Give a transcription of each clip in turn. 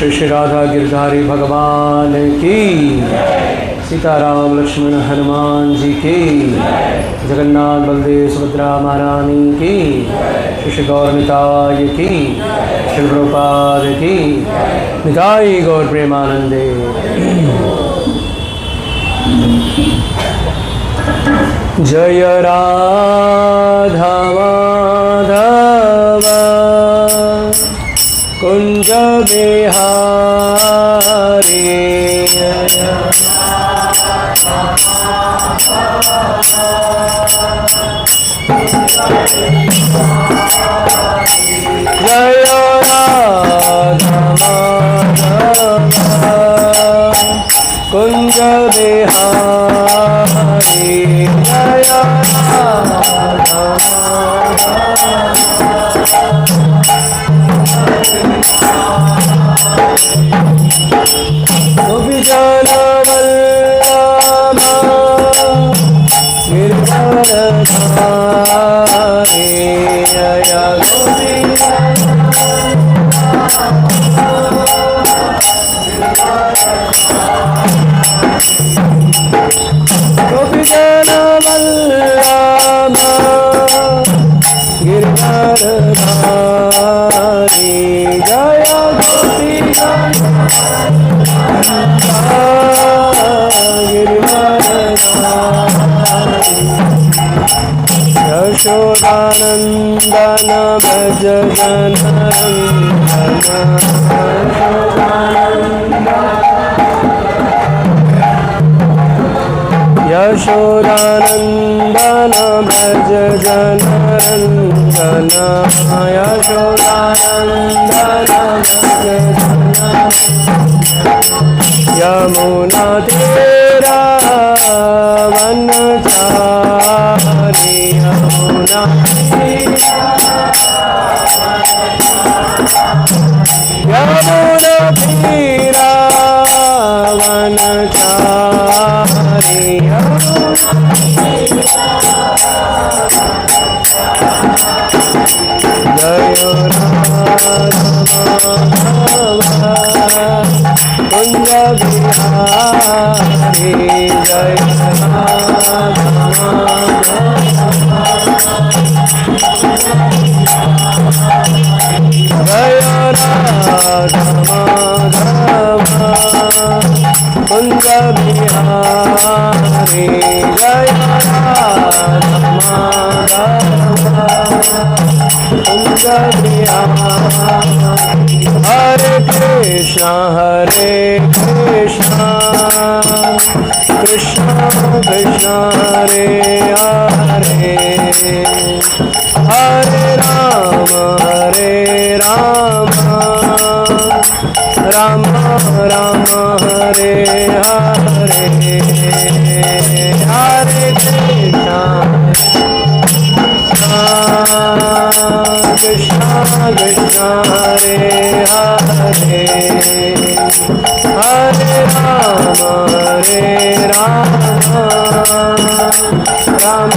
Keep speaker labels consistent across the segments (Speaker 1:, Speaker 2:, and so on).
Speaker 1: श्री श्री राधा गिरधारी भगवान की, सीताराम लक्ष्मण हनुमान जी की, जगन्नाथ बलदेव सुभद्रा महारानी की, श्री श्री गौर निताय की, श्री प्रभुपाद की, निताई गौर प्रेमानंदे। जय राधा माधव कुंज बिहारी, जय राधा माधव कुंज बिहारी, जय राधा गोपी जन वल्लभा गिरधरधारी, जय गोपी गोपी जन वल्लभा गिरधरधारी, जय गोपी यशोदानंदन भज यशोदानंदन भज जनरंजन, यशोदानंदन भज यमुना तेरा वनचारी, यमुना यमुना तेरा वनचारी, जय राधा कुंज बिहारी, जय राधा जय राधा माधव कुंज बिहारी, जय राधा माधव कुंज बिहारी। हरे कृष्णा कृष्णा कृष्णा हरे हरे, हरे राम राम राम हरे हरे, हरे कृष्णा कृष्णा कृष्णा हरे हरे, हरे राम राम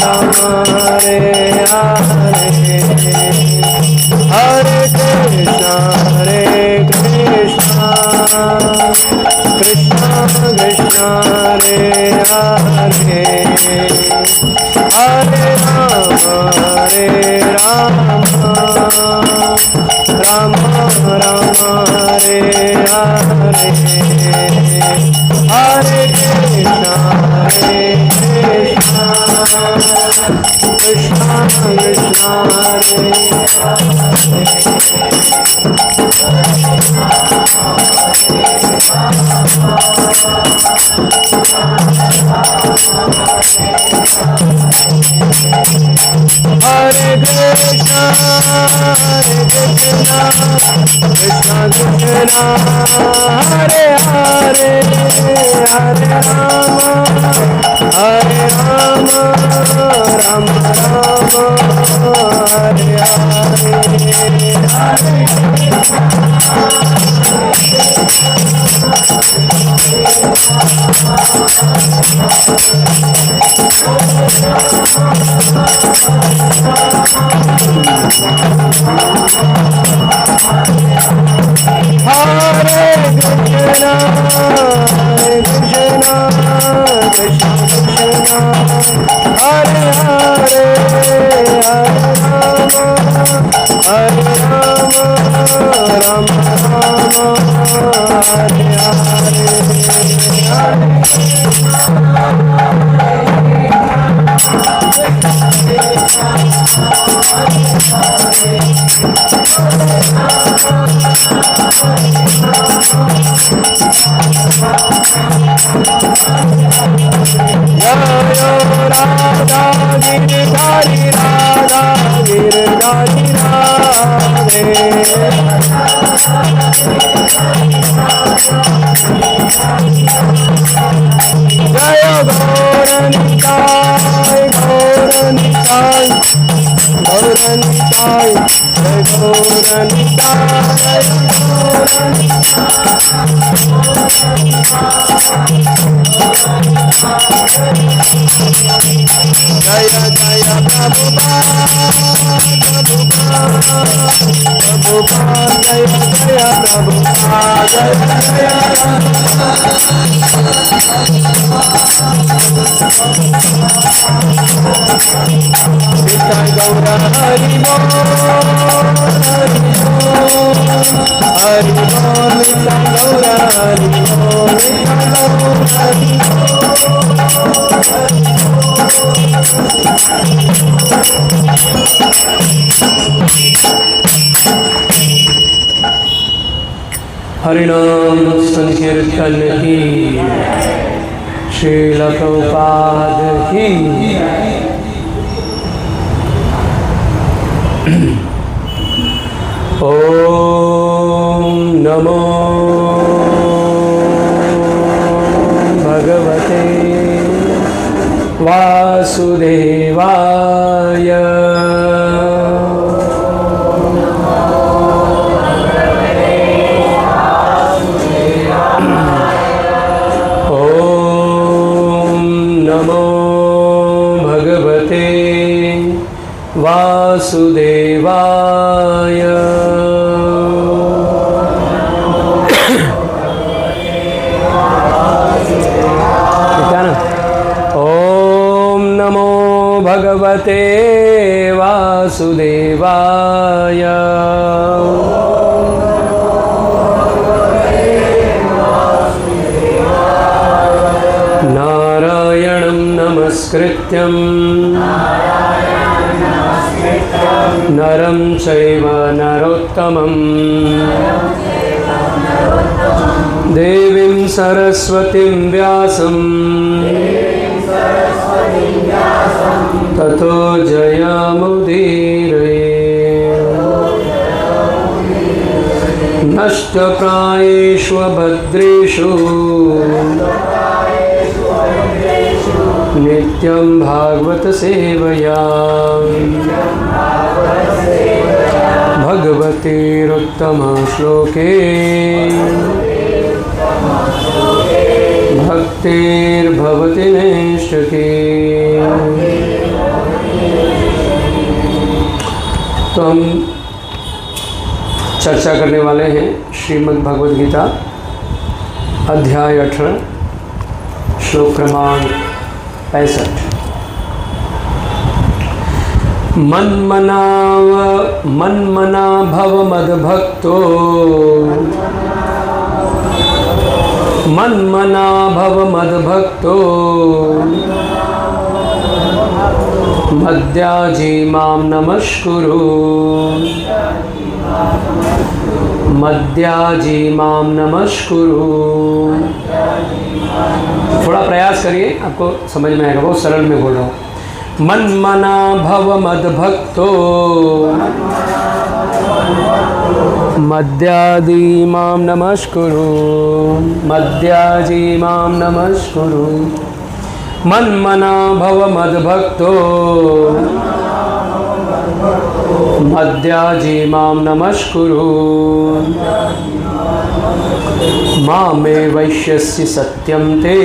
Speaker 1: राम हरे हरे, हरे कृष्णा कृष्णा कृष्णा हरे हरे, हरे राम राम राम हरे हरे, हरे कृष्णा कृष्णा कृष्णा हरे Hare Krishna Krishna Krishna Hare Hare Hare Rama Rama Rama Hare Hare हरिनाम संकीर्तन की, श्रील प्रभुपाद की। ओम नमो भगवते वासुदेवाय। वासुदेवाय। क्या ना? ओम नमो भगवते वासुदेवाय। नारायणं नमस्कृत्यं नरं चैव नरोत्तमं देवीं सरस्वतीं व्यासं ततो जयमुदीरये। नष्टप्रायेषु भद्रेषु नित्यं भागवत सेवया भगवतीरुत्तम श्लोके भक्तिर्भवति नैष्ठिकी। तो हम चर्चा करने वाले हैं श्रीमद् भगवद गीता अध्याय 18 श्लोक क्रमांक 65। मन्मना भव मद्भक्तो, मन्मना भव मद्भक्तो मद्याजी मां नमस्कुरु, मद्याजी मां नमस्कुरु। थोड़ा प्रयास करिए, आपको समझ में आएगा। बहुत सरल में बोल रहा हूँ। मन्मना भव मद्भक्तो मद्याजी मां नमस्कुरु, मद्याजी मां नमस्कुरु। मन्मना भव मद्भक्तो मद्याजी मां नमस्कुरु। मामे वैश्यस्य सत्यं ते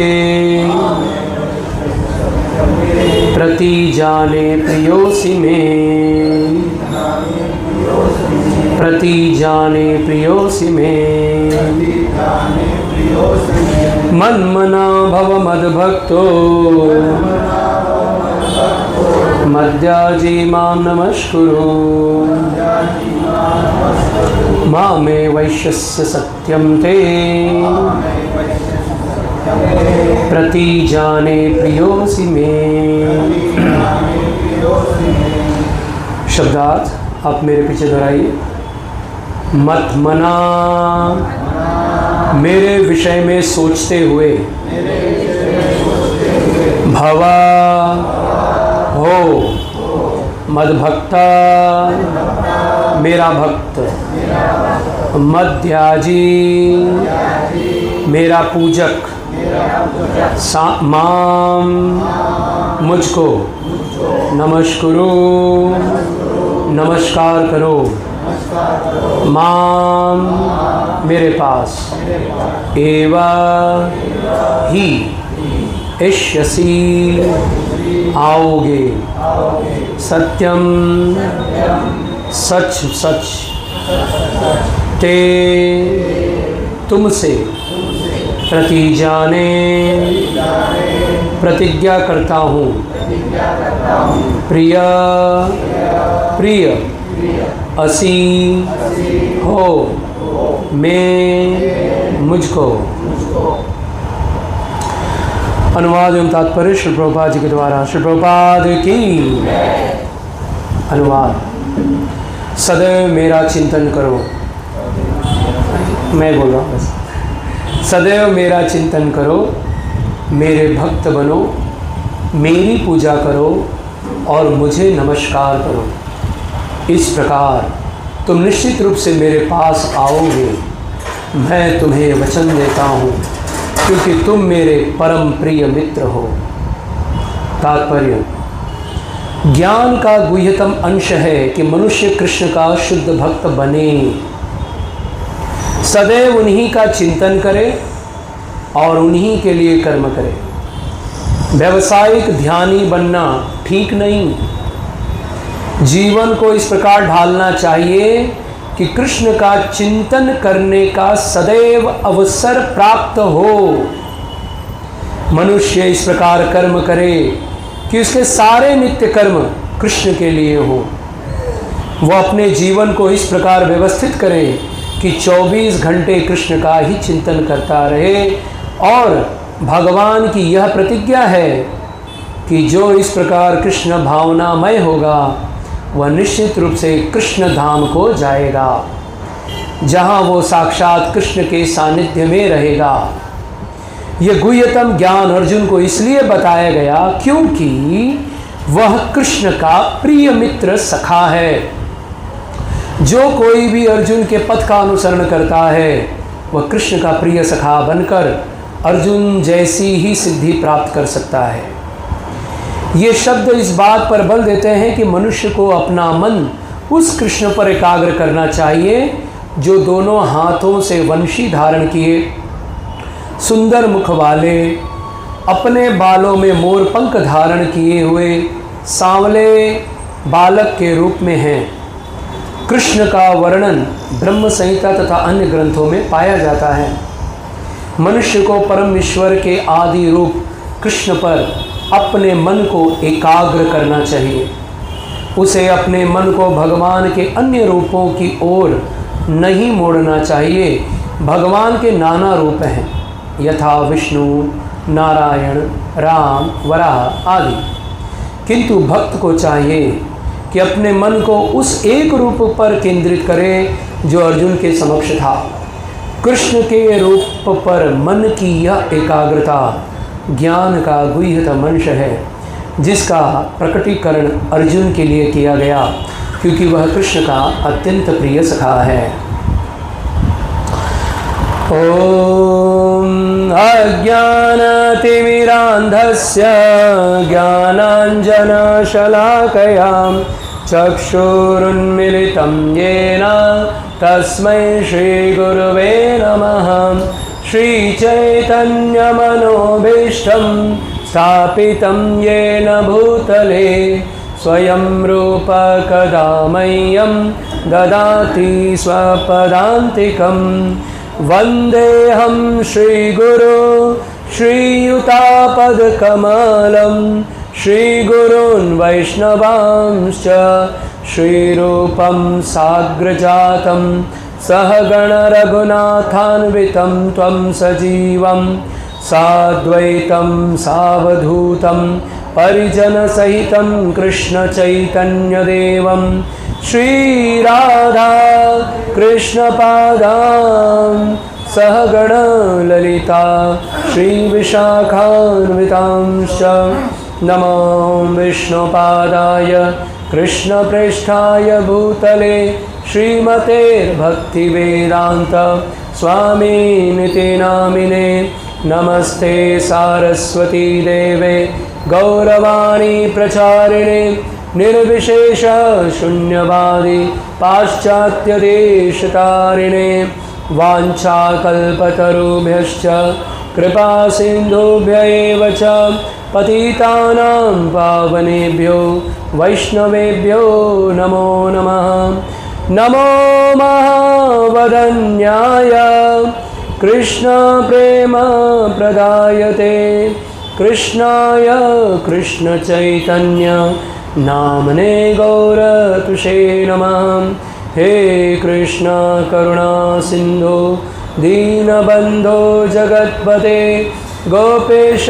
Speaker 1: प्रतिजाने प्रियोऽसि मे प्रतिजाने प्रियोऽसि मे मन्मना भव मद्भक्तो मद्याजी मां नमस्कुरु मामे वैश्यस्य सत्यं ते प्रतिजाने प्रियोऽसि मे। शब्दार्थ आप मेरे पीछे दोहराइए। मत मना, मेरे विषय में सोचते हुए, भवा हो, मद्भक्ता मेरा भक्त, मद्याजी मेरा पूजक, माम मुझको, नमस्कुरु नमस्कार करो, माम मेरे पास, एवा ही इष्यसि आओगे, सत्यम सच सच, ते तुमसे, प्रतिजाने प्रतिज्ञा करता हूँ, प्रिय प्रिय असी हो, मैं मुझको। अनुवाद एवं तात्पर्य श्री प्रभुपाद जी के द्वारा। श्री प्रभुपाद की अनुवाद। सदैव मेरा चिंतन करो, मैं बोल रहा हूँ बस। सदैव मेरा चिंतन करो, मेरे भक्त बनो, मेरी पूजा करो और मुझे नमस्कार करो। इस प्रकार तुम निश्चित रूप से मेरे पास आओगे। मैं तुम्हें वचन देता हूँ क्योंकि तुम मेरे परम प्रिय मित्र हो। तात्पर्य, ज्ञान का गुह्यतम अंश है कि मनुष्य कृष्ण का शुद्ध भक्त बने, सदैव उन्हीं का चिंतन करे और उन्हीं के लिए कर्म करे। व्यावसायिक ध्यानी बनना ठीक नहीं। जीवन को इस प्रकार ढालना चाहिए कि कृष्ण का चिंतन करने का सदैव अवसर प्राप्त हो। मनुष्य इस प्रकार कर्म करे कि उसके सारे नित्य कर्म कृष्ण के लिए हो। वह अपने जीवन को इस प्रकार व्यवस्थित करे कि 24 घंटे कृष्ण का ही चिंतन करता रहे। और भगवान की यह प्रतिज्ञा है कि जो इस प्रकार कृष्ण भावनामय होगा वह निश्चित रूप से कृष्ण धाम को जाएगा, जहाँ वो साक्षात कृष्ण के सानिध्य में रहेगा। यह गुह्यतम ज्ञान अर्जुन को इसलिए बताया गया क्योंकि वह कृष्ण का प्रिय मित्र सखा है। जो कोई भी अर्जुन के पथ का अनुसरण करता है वह कृष्ण का प्रिय सखा बनकर अर्जुन जैसी ही सिद्धि प्राप्त कर सकता है। ये शब्द इस बात पर बल देते हैं कि मनुष्य को अपना मन उस कृष्ण पर एकाग्र करना चाहिए जो दोनों हाथों से वंशी धारण किए, सुंदर मुख वाले, अपने बालों में मोर पंख धारण किए हुए सांवले बालक के रूप में हैं। कृष्ण का वर्णन ब्रह्म संहिता तथा अन्य ग्रंथों में पाया जाता है। मनुष्य को परम ईश्वर के आदि रूप कृष्ण पर अपने मन को एकाग्र करना चाहिए। उसे अपने मन को भगवान के अन्य रूपों की ओर नहीं मोड़ना चाहिए। भगवान के नाना रूप हैं, यथा विष्णु, नारायण, राम, वराह आदि। किंतु भक्त को चाहिए कि अपने मन को उस एक रूप पर केंद्रित करे जो अर्जुन के समक्ष था। कृष्ण के रूप पर मन की यह एकाग्रता ज्ञान का गुह्यतम अंश है, जिसका प्रकटीकरण अर्जुन के लिए किया गया क्योंकि वह कृष्ण का अत्यंत प्रिय सखा है। ओम अज्ञानतिमिरान्धस्य ज्ञानाञ्जनशलाकया चक्षुरुन्मिलितं येन तस्मै श्रीगुरुवे नमः। श्रीचैतन्यमनोभीष्टं स्थापितं येन भूतले स्वयं रूप कदा मह्यं ददाति स्वपदान्तिकं। वन्देऽहं श्रीगुरो श्रीयुतापदकमलं श्रीगुरून् वैष्णवांश्च श्रीरूपं साग्रजातं सहगण रघुनाथान्वितं त्वं सजीवं साद्वैतं सावधूतं परिजनसहितं कृष्णचैतन्यदेवं श्रीराधा कृष्णपादां सहगण ललिता श्रीविशाखान्वितांश्च। नमो विष्णुपादाय कृष्णप्रेष्ठाय भूतले श्रीमते भक्तिवेदान्त स्वामिनिति नामिने। नमस्ते सारस्वती देवे गौरवाणी प्रचारिणे निर्विशेष शून्यवादी पाश्चात्यदेशतारिणे। वाञ्छाकल्पतरुभ्यश्च कृपा सिन्धुभ्य एव च पतितानां पावनेभ्यो वैष्णवेभ्यो नमो नमः। नमो महावदन्याय कृष्ण प्रेम प्रदायते कृष्णाय कृष्ण चैतन्य नामने गौरतुषे नमः। हे कृष्ण करुणा सिंधु दीनबंधो जगत्पते गोपेश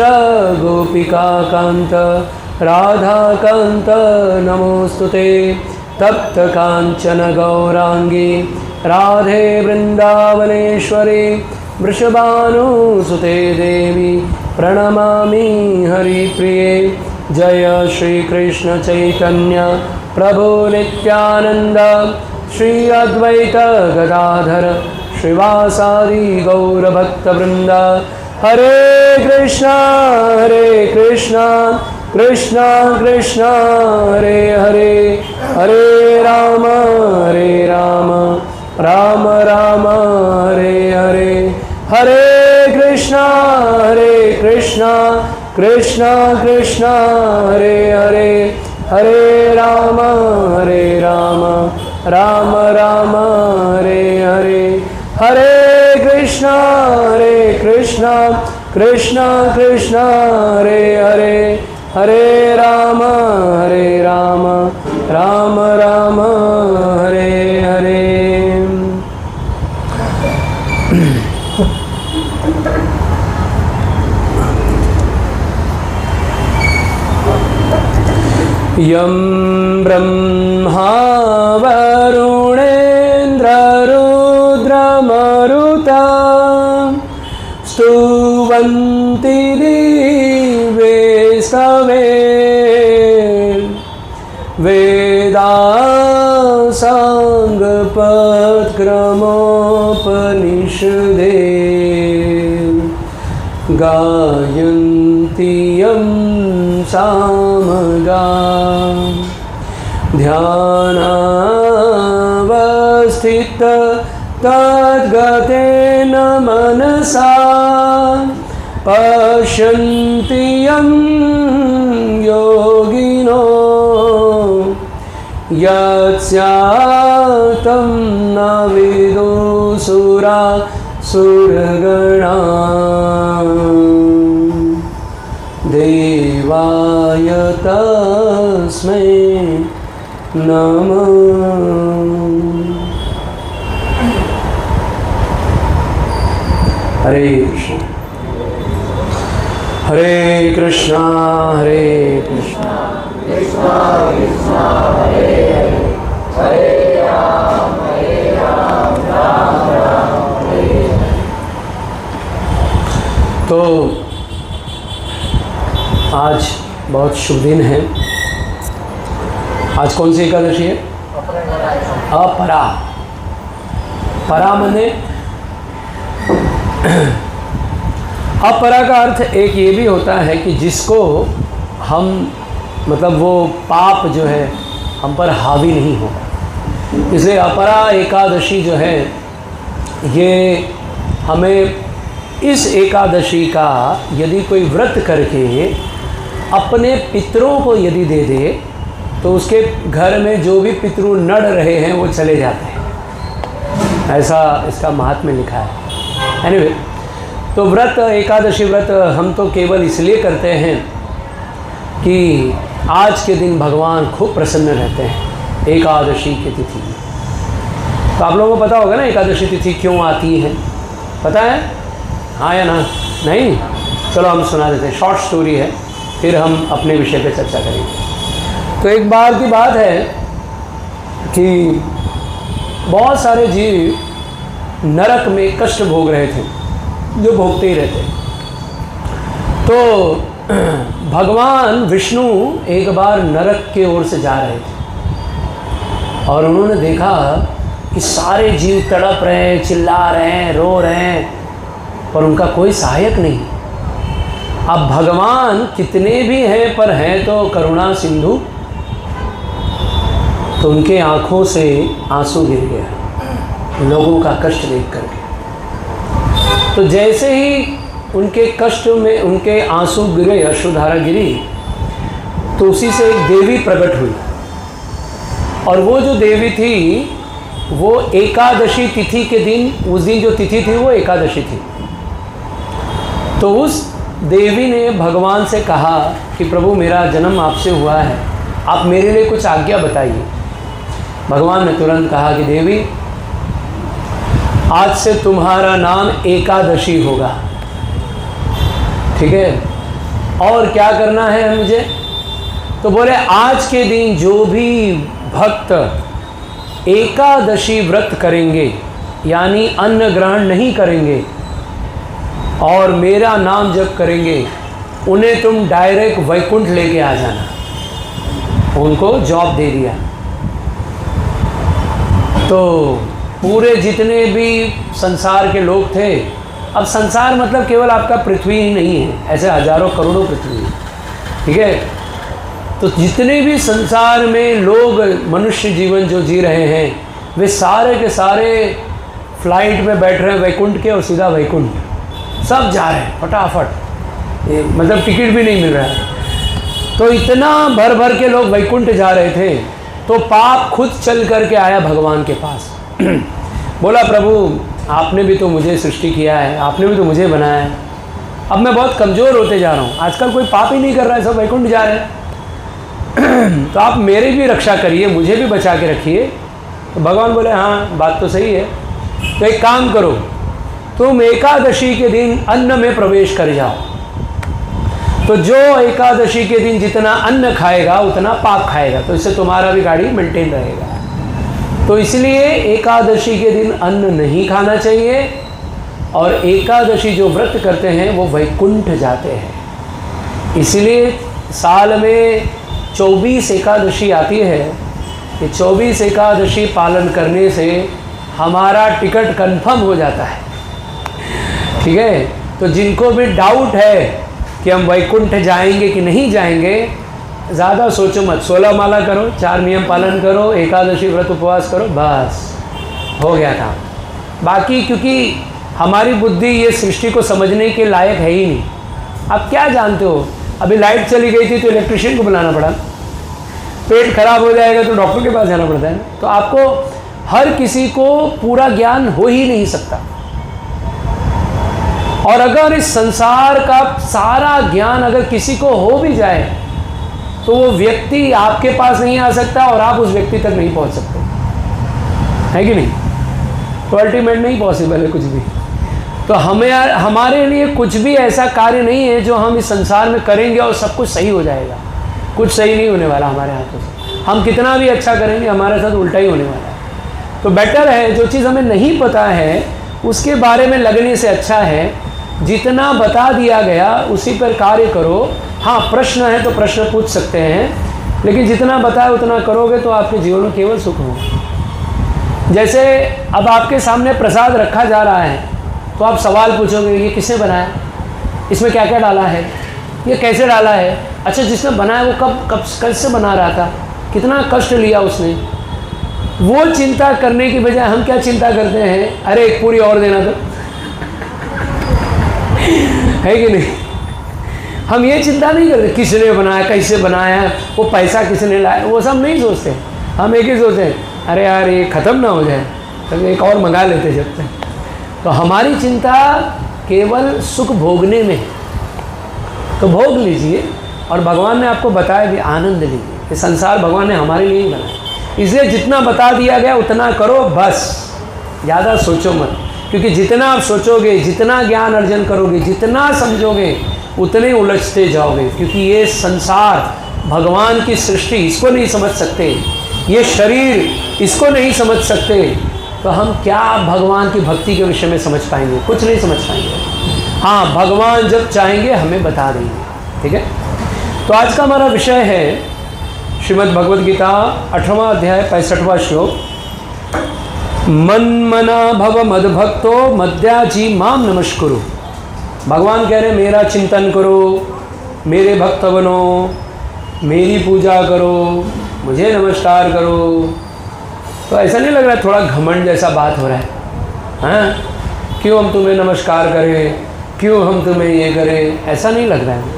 Speaker 1: गोपिकाकांत राधाकांत नमोस्तुते। तप्त कांचन गौरांगी राधे वृंदावनेश्वरी वृषभानुसुते देवी प्रणमामि हरिप्रिये। जय श्री कृष्ण चैतन्य प्रभु नित्यानंद श्री अद्वैत गदाधर श्रीवासादि गौरभक्तवृंद। हरे कृष्णा कृष्णा कृष्णा हरे हरे, हरे राम राम राम हरे हरे। हरे कृष्णा कृष्णा कृष्णा हरे हरे, हरे राम राम राम हरे हरे। हरे कृष्णा कृष्णा कृष्णा हरे हरे, हरे राम राम राम हरे हरे। यं ब्रह्मा वरुणेन्द्ररुद्रमरुता स्तुवन्ति दिवे सवे वेदासाङ्गपद्क्रमोपनिषदे गायन्ति यं सामगा। ध्यानावस्थित तद्गतेन मनसा पश्यन्ति यं योगिनो यत्स्यातं न विदुसुरासुरगणा। देवाय तस्मै नमः। हरे कृष्ण हरे कृष्णा कृष्णा कृष्णा हरे हरे, हरे राम राम हरे हरे। तो आज बहुत शुभ दिन है। आज कौन सी एकादशी है? अपरा। परा मने अपरा का अर्थ एक ये भी होता है कि जिसको हम मतलब वो पाप जो है हम पर हावी नहीं होगा। इसलिए अपरा एकादशी जो है ये हमें इस एकादशी का यदि कोई व्रत करके अपने पितरों को यदि दे दे तो उसके घर में जो भी पितृ नड़ रहे हैं वो चले जाते हैं, ऐसा इसका महात्म्य लिखा है। एनीवे, तो व्रत, एकादशी व्रत हम तो केवल इसलिए करते हैं कि आज के दिन भगवान खूब प्रसन्न रहते हैं एकादशी की तिथि में। तो आप लोगों को पता होगा ना एकादशी तिथि क्यों आती है, पता है? हाँ या ना? नहीं? चलो हम सुना देते हैं, शॉर्ट स्टोरी है, फिर हम अपने विषय पे चर्चा करेंगे। तो एक बार की बात है कि बहुत सारे जीव नरक में कष्ट भोग रहे थे, जो भोगते ही रहते। तो भगवान विष्णु एक बार नरक के ओर से जा रहे थे और उन्होंने देखा कि सारे जीव तड़प रहे हैं, चिल्ला रहे हैं, रो रहे हैं, पर उनका कोई सहायक नहीं। अब भगवान कितने भी हैं पर हैं तो करुणा सिंधु, तो उनके आँखों से आंसू गिर गया लोगों का कष्ट देख करके। तो जैसे ही उनके कष्ट में उनके आंसू गिरे, अश्रुधारा गिरी, तो उसी से एक देवी प्रकट हुई। और वो जो देवी थी वो एकादशी तिथि के दिन, उस दिन जो तिथि थी वो एकादशी थी। तो उस देवी ने भगवान से कहा कि प्रभु मेरा जन्म आपसे हुआ है, आप मेरे लिए कुछ आज्ञा बताइए। भगवान ने तुरंत कहा कि देवी आज से तुम्हारा नाम एकादशी होगा, ठीक है? और क्या करना है मुझे? तो बोले आज के दिन जो भी भक्त एकादशी व्रत करेंगे यानी अन्न ग्रहण नहीं करेंगे और मेरा नाम जप करेंगे, उन्हें तुम डायरेक्ट वैकुंठ लेके आ जाना। उनको जॉब दे दिया। तो पूरे जितने भी संसार के लोग थे, अब संसार मतलब केवल आपका पृथ्वी ही नहीं है, ऐसे हजारों करोड़ों पृथ्वी है, ठीक है? तो जितने भी संसार में लोग मनुष्य जीवन जो जी रहे हैं वे सारे के सारे फ्लाइट में बैठ रहे हैं वैकुंठ के और सीधा वैकुंठ सब जा रहे हैं फटाफट, मतलब टिकट भी नहीं मिल रहा है। तो इतना भर भर के लोग वैकुंठ जा रहे थे तो पाप खुद चल करके आया भगवान के पास। बोला प्रभु आपने भी तो मुझे सृष्टि किया है, आपने भी तो मुझे बनाया है, अब मैं बहुत कमज़ोर होते जा रहा हूँ, आजकल कोई पाप ही नहीं कर रहा है, सब वैकुंठ जा रहे हैं। तो आप मेरी भी रक्षा करिए, मुझे भी बचा के रखिए। तो भगवान बोले हाँ बात तो सही है, तो एक काम करो, तुम एकादशी के दिन अन्न में प्रवेश कर जाओ। तो जो एकादशी के दिन जितना अन्न खाएगा उतना पाप खाएगा, तो इससे तुम्हारा भी गाड़ी मेंटेन रहेगा। तो इसलिए एकादशी के दिन अन्न नहीं खाना चाहिए और एकादशी जो व्रत करते हैं वो वैकुंठ जाते हैं। इसलिए साल में 24 एकादशी आती है कि 24 एकादशी पालन करने से हमारा टिकट कंफर्म हो जाता है, ठीक है? तो जिनको भी डाउट है कि हम वैकुंठ जाएंगे कि नहीं जाएंगे, ज़्यादा सोचो मत, 16 माला करो, 4 नियम पालन करो, एकादशी व्रत उपवास करो, बस हो गया काम। बाकी क्योंकि हमारी बुद्धि ये सृष्टि को समझने के लायक है ही नहीं। आप क्या जानते हो, अभी लाइट चली गई थी तो इलेक्ट्रिशियन को बुलाना पड़ा, पेट खराब हो जाएगा तो डॉक्टर के पास जाना पड़ता है। तो आपको हर किसी को पूरा ज्ञान हो ही नहीं सकता। और अगर इस संसार का सारा ज्ञान अगर किसी को हो भी जाए तो वो व्यक्ति आपके पास नहीं आ सकता और आप उस व्यक्ति तक नहीं पहुंच सकते, है कि नहीं? तो अल्टीमेट नहीं पॉसिबल है कुछ भी। तो हमारे लिए कुछ भी ऐसा कार्य नहीं है जो हम इस संसार में करेंगे और सब कुछ सही हो जाएगा। कुछ सही नहीं होने वाला हमारे हाथों से। हम कितना भी अच्छा करेंगे हमारे साथ उल्टा ही होने वाला है। तो बेटर है जो चीज़ हमें नहीं पता है उसके बारे में लगने से अच्छा है जितना बता दिया गया उसी पर कार्य करो। हाँ प्रश्न है तो प्रश्न पूछ सकते हैं, लेकिन जितना बताया उतना करोगे तो आपके जीवन में केवल सुख होगा। जैसे अब आपके सामने प्रसाद रखा जा रहा है तो आप सवाल पूछोगे ये किसने बनाया, इसमें क्या क्या डाला है, ये कैसे डाला है, अच्छा जिसने बनाया वो कब से बना रहा था, कितना कष्ट लिया उसने। वो चिंता करने की बजाय हम क्या चिंता करते हैं, अरे एक पूरी और देना तो है कि नहीं। हम ये चिंता नहीं करते किसने बनाया, कैसे बनाया, वो पैसा किसने लाया, वो सब नहीं सोचते। हम एक ही सोचते हैं, अरे यार ये ख़त्म ना हो जाए तो एक और मंगा लेते जब तक। तो हमारी चिंता केवल सुख भोगने में, तो भोग लीजिए और भगवान ने आपको बताया भी आनंद लीजिए। ये संसार भगवान ने हमारे लिए ही बनाया, इसलिए जितना बता दिया गया उतना करो बस, ज़्यादा सोचो मत। क्योंकि जितना आप सोचोगे, जितना ज्ञान अर्जन करोगे, जितना समझोगे, उतने उलझते जाओगे। क्योंकि ये संसार भगवान की सृष्टि, इसको नहीं समझ सकते, ये शरीर इसको नहीं समझ सकते, तो हम क्या भगवान की भक्ति के विषय में समझ पाएंगे, कुछ नहीं समझ पाएंगे। हाँ, भगवान जब चाहेंगे हमें बता देंगे। ठीक है, तो आज का हमारा विषय है श्रीमद् भगवद गीता 8वां अध्याय 65वां श्लोक। मन्मना भव मद्भक्तो मद्याजी माम नमस्कुरु। भगवान कह रहे हैं मेरा चिंतन करो, मेरे भक्त बनो, मेरी पूजा करो, मुझे नमस्कार करो। तो ऐसा नहीं लग रहा है थोड़ा घमंड जैसा बात हो रहा है? हाँ, क्यों हम तुम्हें नमस्कार करें, क्यों हम तुम्हें ये करें, ऐसा नहीं लग रहा है।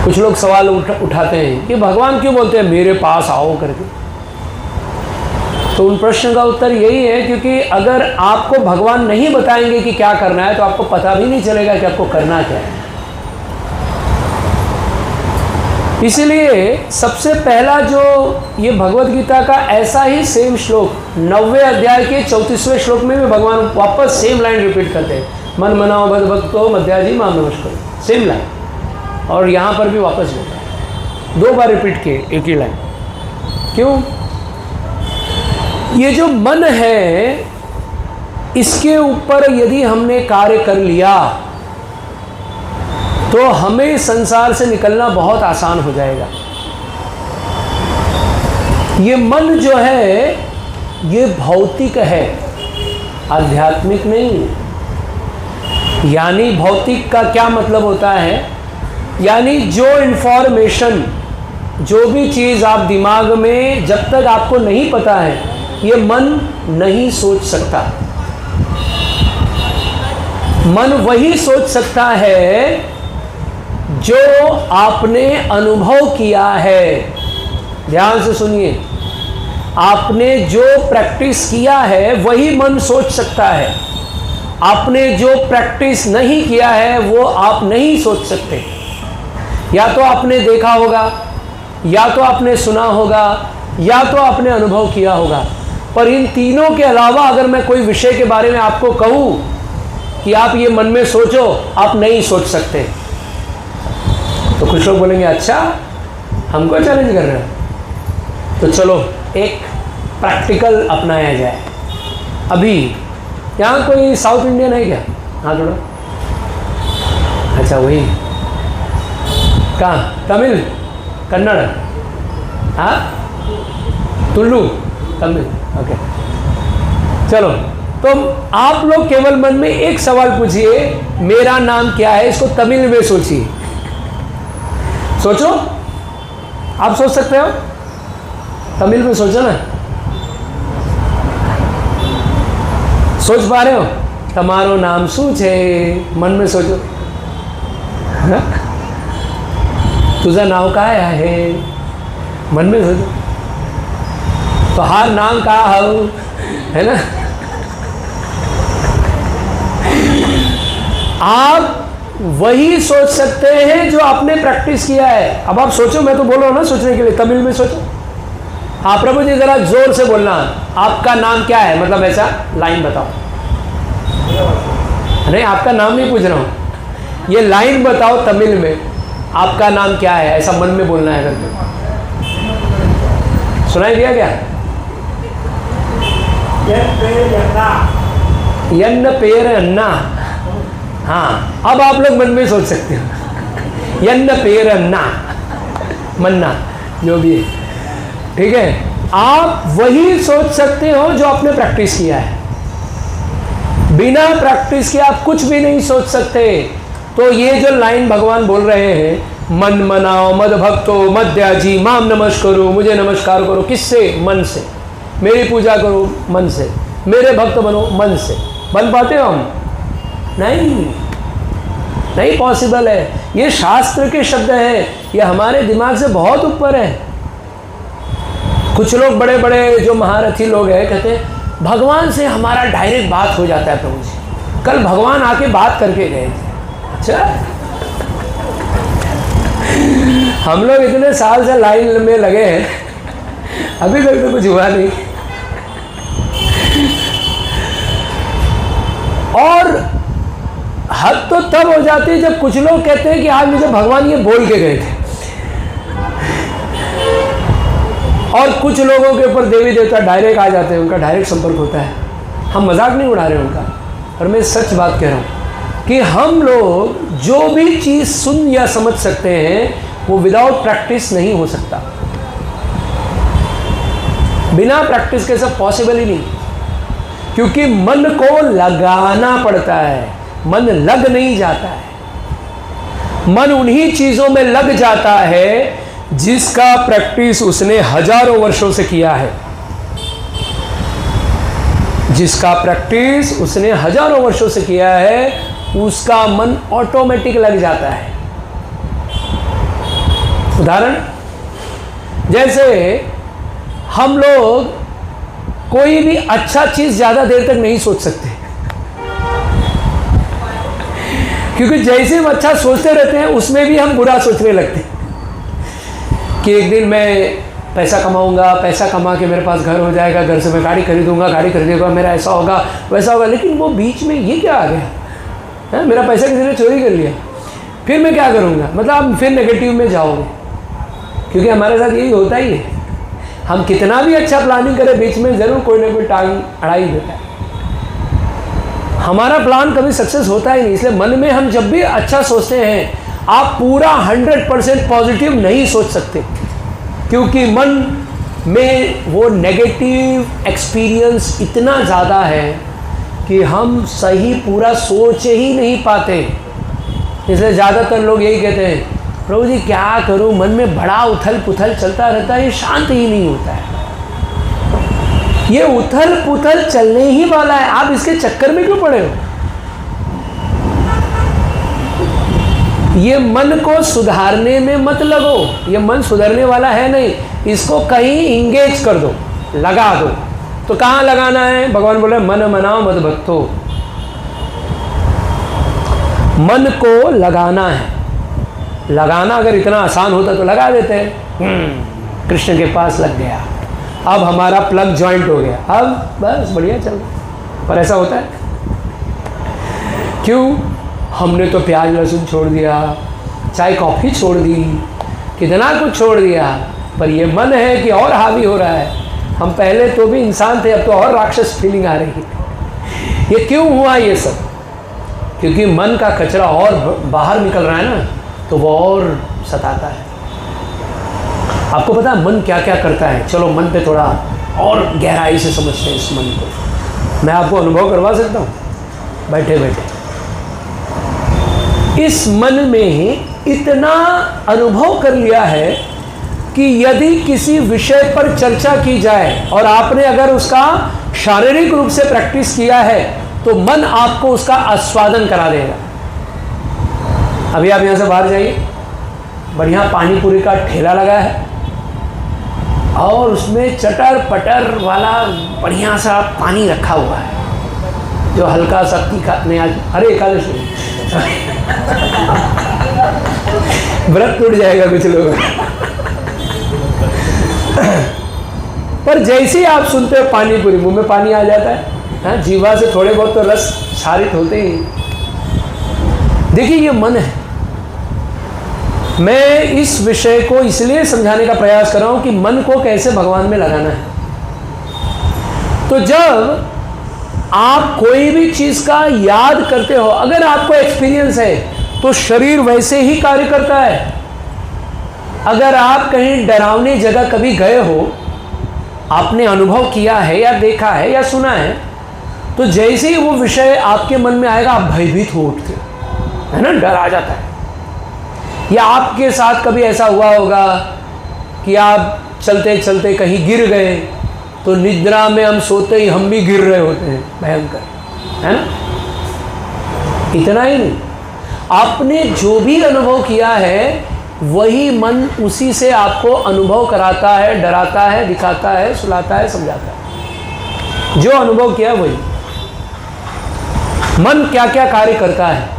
Speaker 1: कुछ लोग सवाल उठाते हैं कि भगवान क्यों बोलते हैं मेरे पास आओ करके। तो उन प्रश्न का उत्तर यही है क्योंकि अगर आपको भगवान नहीं बताएंगे कि क्या करना है तो आपको पता भी नहीं चलेगा कि आपको करना क्या है। इसलिए सबसे पहला जो ये भगवद गीता का ऐसा ही सेम श्लोक 9वें अध्याय के 34वें श्लोक में भी भगवान वापस सेम लाइन रिपीट करते हैं, मन मनाओ भद भक्तो मध्याजी माम नमस्कुरु, सेम लाइन। और यहाँ पर भी वापस होता है, 2 बार रिपीट किए एक ही लाइन। क्यों? ये जो मन है इसके ऊपर यदि हमने कार्य कर लिया तो हमें संसार से निकलना बहुत आसान हो जाएगा। ये मन जो है ये भौतिक है, आध्यात्मिक नहीं। यानी भौतिक का क्या मतलब होता है, यानी जो इन्फॉर्मेशन, जो भी चीज़ आप दिमाग में जब तक आपको नहीं पता है ये मन नहीं सोच सकता। मन वही सोच सकता है जो आपने अनुभव किया है। ध्यान से सुनिए, आपने जो प्रैक्टिस किया है वही मन सोच सकता है। आपने जो प्रैक्टिस नहीं किया है वो आप नहीं सोच सकते। या तो आपने देखा होगा, या तो आपने सुना होगा, या तो आपने अनुभव किया होगा, पर इन तीनों के अलावा अगर मैं कोई विषय के बारे में आपको कहूँ कि आप ये मन में सोचो, आप नहीं सोच सकते। तो कुछ लोग बोलेंगे अच्छा हमको चैलेंज कर रहे हो, तो चलो एक प्रैक्टिकल अपनाया जाए। अभी यहाँ कोई साउथ इंडियन है क्या? हाँ थोड़ा, अच्छा वही कहाँ, तमिल, कन्नड़, हाँ तुलु तमिल, ओके। चलो, तो आप लोग केवल मन में एक सवाल पूछिए, मेरा नाम क्या है, इसको तमिल में सोचिए। सोचो, आप सोच सकते हो, तमिल में सोचो ना। सोच पा रहे हो? तमारो नाम शू छे, मन में सोचो। तुझा नाव काय आहे, मन में सोचो। तो हर नाम का है ना। आप वही सोच सकते हैं जो आपने प्रैक्टिस किया है। अब आप सोचो, मैं तो बोल रहा हूं ना सोचने के लिए, तमिल में सोचो। हाँ प्रभु जी जरा जोर से बोलना, आपका नाम क्या है, मतलब ऐसा लाइन बताओ। नहीं आपका नाम नहीं पूछ रहा हूं, ये लाइन बताओ तमिल में, आपका नाम क्या है, ऐसा मन में बोलना है करके। सुनाई दिया क्या? यन्न पेर अन्ना। हाँ अब आप लोग मन में सोच सकते हो, यन्न पेर अन्ना, मन्ना जो भी है, ठीक है। आप वही सोच सकते हो जो आपने प्रैक्टिस किया है। बिना प्रैक्टिस के आप कुछ भी नहीं सोच सकते। तो ये जो लाइन भगवान बोल रहे हैं, मन मनाओ मद भक्तो मद्याजी माम नमस्करो, मुझे नमस्कार करो। किससे? मन से। मेरी पूजा करो मन से, मेरे भक्त बनो मन से। बन पाते हो हम? नहीं पॉसिबल है। ये शास्त्र के शब्द हैं, ये हमारे दिमाग से बहुत ऊपर है। कुछ लोग बड़े बड़े जो महारथी लोग हैं कहते हैं भगवान से हमारा डायरेक्ट बात हो जाता है प्रभु जी। कल भगवान आके बात करके गए थे। अच्छा, हम लोग इतने साल से लाइन में लगे हैं, अभी तक तो कुछ हुआ नहीं। और हद तो तब हो जाती है जब कुछ लोग कहते हैं कि आज मुझे भगवान ये बोल के गए थे, और कुछ लोगों के ऊपर देवी देवता डायरेक्ट आ जाते हैं, उनका डायरेक्ट संपर्क होता है। हम मजाक नहीं उड़ा रहे उनका, और मैं सच बात कह रहा हूँ कि हम लोग जो भी चीज़ सुन या समझ सकते हैं वो विदाउट प्रैक्टिस नहीं हो सकता। बिना प्रैक्टिस के सब पॉसिबल ही नहीं, क्योंकि मन को लगाना पड़ता है। मन लग नहीं जाता है। मन उन्हीं चीज़ों में लग जाता है जिसका प्रैक्टिस उसने हजारों वर्षों से किया है। जिसका प्रैक्टिस उसने हजारों वर्षों से किया है, उसका मन ऑटोमेटिक लग जाता है। उदाहरण, जैसे हम लोग कोई भी अच्छा चीज़ ज़्यादा देर तक नहीं सोच सकते, क्योंकि जैसे हम अच्छा सोचते रहते हैं उसमें भी हम बुरा सोचने लगते हैं कि एक दिन मैं पैसा कमाऊंगा, पैसा कमा के मेरे पास घर हो जाएगा, घर से मैं गाड़ी खरीदूंगा, गाड़ी खरीदूंगा, मेरा ऐसा होगा वैसा होगा। लेकिन वो बीच में ये क्या आ गया है, मेरा पैसा किसी ने चोरी कर लिया, फिर मैं क्या करूंगा। मतलब आप फिर नेगेटिव में जाओगे, क्योंकि हमारे साथ यही होता ही है। हम कितना भी अच्छा प्लानिंग करें, बीच में ज़रूर कोई ना कोई टांग अड़ा ही देता है। हमारा प्लान कभी सक्सेस होता ही नहीं। इसलिए मन में हम जब भी अच्छा सोचते हैं, आप पूरा 100% पॉजिटिव नहीं सोच सकते, क्योंकि मन में वो नेगेटिव एक्सपीरियंस इतना ज़्यादा है कि हम सही पूरा सोच ही नहीं पाते। इसलिए ज़्यादातर लोग यही कहते हैं, प्रभु जी क्या करूं, मन में बड़ा उथल पुथल चलता रहता है, ये शांत ही नहीं होता है। ये उथल पुथल चलने ही वाला है, आप इसके चक्कर में क्यों पड़े हो? ये मन को सुधारने में मत लगो, ये मन सुधरने वाला है नहीं। इसको कहीं इंगेज कर दो, लगा दो। तो कहाँ लगाना है? भगवान बोले मन मनाओ मद भक्तो। मन को लगाना है। लगाना अगर इतना आसान होता तो लगा देते हैं। कृष्ण के पास लग गया, अब हमारा प्लग जॉइंट हो गया, अब बस बढ़िया चल रहा। पर ऐसा होता है क्यों? हमने तो प्याज लहसुन छोड़ दिया, चाय कॉफ़ी छोड़ दी, कितना कुछ छोड़ दिया, पर ये मन है कि और हावी हो रहा है। हम पहले तो भी इंसान थे, अब तो और राक्षस फीलिंग आ रही है। ये क्यों हुआ ये सब? क्योंकि मन का कचरा और बाहर निकल रहा है ना, तो वो और सताता है। आपको पता है मन क्या क्या करता है? चलो मन पे थोड़ा और गहराई से समझते हैं इस मन को। मैं आपको अनुभव करवा सकता हूँ बैठे बैठे। इस मन में इतना अनुभव कर लिया है कि यदि किसी विषय पर चर्चा की जाए और आपने अगर उसका शारीरिक रूप से प्रैक्टिस किया है, तो मन आपको उसका आस्वादन करा देगा। अभी आप यहाँ से बाहर जाइए, बढ़िया पानी पूरी का ठेला लगा है और उसमें चटर पटर वाला बढ़िया सा पानी रखा हुआ है, जो हल्का सा तीखा। नहीं, आज अरे एकादशी व्रत टूट जाएगा कुछ लोग। पर जैसे ही आप सुनते हो पानी पूरी, मुंह में पानी आ जाता है। हाँ, जीवा से थोड़े बहुत तो रस क्षारित होते ही। देखिए ये मन है। मैं इस विषय को इसलिए समझाने का प्रयास कर रहा हूं कि मन को कैसे भगवान में लगाना है। तो जब आप कोई भी चीज का याद करते हो, अगर आपको एक्सपीरियंस है तो शरीर वैसे ही कार्य करता है। अगर आप कहीं डरावनी जगह कभी गए हो, आपने अनुभव किया है या देखा है या सुना है, तो जैसे ही वो विषय आपके मन में आएगा, आप भयभीत हो उठते हो, है ना, डर आ जाता है। या आपके साथ कभी ऐसा हुआ होगा कि आप चलते चलते कहीं गिर गए, तो निद्रा में हम सोते ही हम भी गिर रहे होते हैं, भयंकर, है ना? इतना ही नहीं, आपने जो भी अनुभव किया है वही मन उसी से आपको अनुभव कराता है, डराता है, दिखाता है, सुलाता है, समझाता है। जो अनुभव किया वही। मन क्या क्या कार्य करता है,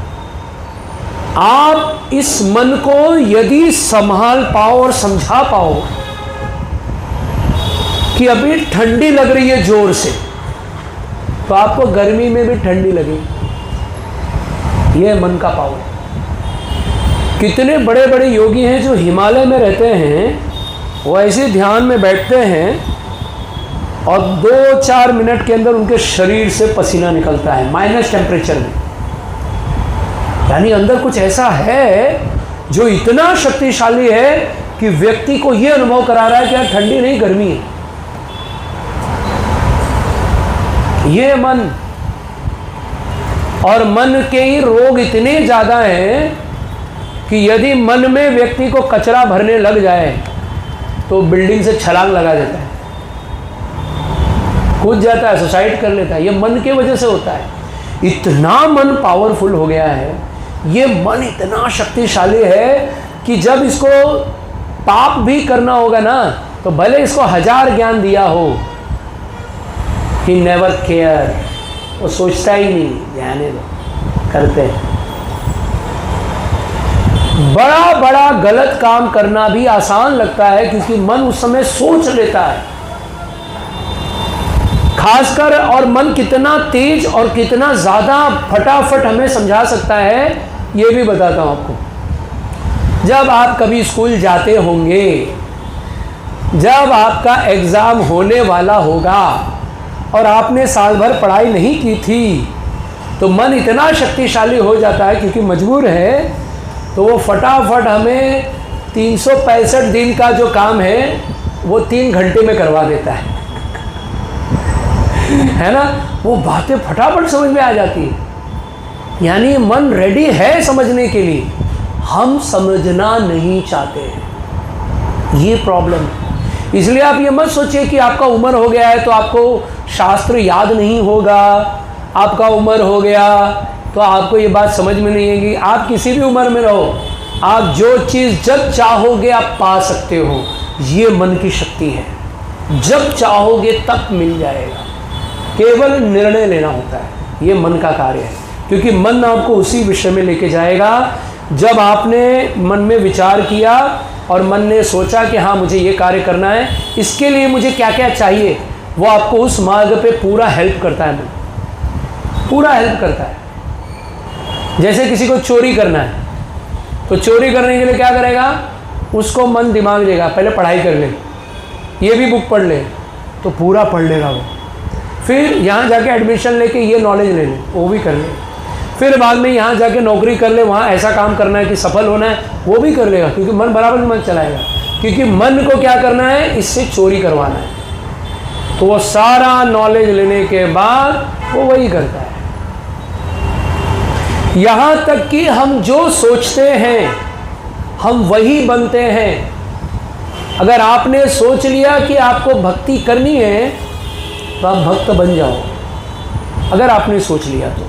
Speaker 1: आप इस मन को यदि संभाल पाओ और समझा पाओ कि अभी ठंडी लग रही है जोर से, तो आपको गर्मी में भी ठंडी लगेगी। यह मन का पावर है। कितने बड़े बड़े योगी हैं जो हिमालय में रहते हैं, वो ऐसे ध्यान में बैठते हैं और 2-4 मिनट के अंदर उनके शरीर से पसीना निकलता है माइनस टेम्परेचर में। यानी अंदर कुछ ऐसा है जो इतना शक्तिशाली है कि व्यक्ति को यह अनुभव करा रहा है कि यार ठंडी नहीं, गर्मी है। ये मन, और मन के ही रोग इतने ज़्यादा हैं कि यदि मन में व्यक्ति को कचरा भरने लग जाए तो बिल्डिंग से छलांग लगा देता है, कूद जाता है, सुसाइड कर लेता है। ये मन के वजह से होता है। इतना मन पावरफुल हो गया है, ये मन इतना शक्तिशाली है कि जब इसको पाप भी करना होगा ना, तो भले इसको 1000 ज्ञान दिया हो, ही नेवर केयर, वो सोचता ही नहीं, जाने दो, करते हैं। बड़ा बड़ा गलत काम करना भी आसान लगता है क्योंकि मन उस समय सोच लेता है खासकर। और मन कितना तेज और कितना ज़्यादा फटाफट हमें समझा सकता है, ये भी बताता हूँ आपको। जब आप कभी स्कूल जाते होंगे, जब आपका एग्ज़ाम होने वाला होगा और आपने साल भर पढ़ाई नहीं की थी, तो मन इतना शक्तिशाली हो जाता है क्योंकि मजबूर है, तो वो फटाफट हमें 365 दिन का जो काम है वो 3 घंटे में करवा देता है ना? वो बातें फटाफट समझ में आ जाती है। यानी मन रेडी है समझने के लिए, हम समझना नहीं चाहते हैं, ये प्रॉब्लम है। इसलिए आप ये मत सोचिए कि आपका उम्र हो गया है तो आपको शास्त्र याद नहीं होगा, आपका उम्र हो गया तो आपको ये बात समझ में नहीं आएगी। आप किसी भी उम्र में रहो, आप जो चीज़ जब चाहोगे आप पा सकते हो। ये मन की शक्ति है, जब चाहोगे तब मिल जाएगा, केवल निर्णय लेना होता है। ये मन का कार्य है, क्योंकि मन आपको उसी विषय में लेके जाएगा। जब आपने मन में विचार किया और मन ने सोचा कि हाँ मुझे ये कार्य करना है, इसके लिए मुझे क्या क्या चाहिए, वो आपको उस मार्ग पे पूरा हेल्प करता है। मन पूरा हेल्प करता है। जैसे किसी को चोरी करना है, तो चोरी करने के लिए क्या करेगा, उसको मन दिमाग देगा पहले पढ़ाई कर ले, ये भी बुक पढ़ ले, तो पूरा पढ़ लेगा वो। फिर यहाँ जाके एडमिशन लेके ये नॉलेज ले ले, वो भी कर ले। फिर बाद में यहाँ जाके नौकरी कर ले, वहाँ ऐसा काम करना है कि सफल होना है, वो भी कर लेगा, क्योंकि मन बराबर दिमाग चलाएगा। क्योंकि मन को क्या करना है, इससे चोरी करवाना है। तो वो सारा नॉलेज लेने के बाद वो वही करता है। यहाँ तक कि हम जो सोचते हैं हम वही बनते हैं। अगर आपने सोच लिया कि आपको भक्ति करनी है तो आप भक्त बन जाओ, अगर आपने सोच लिया तो।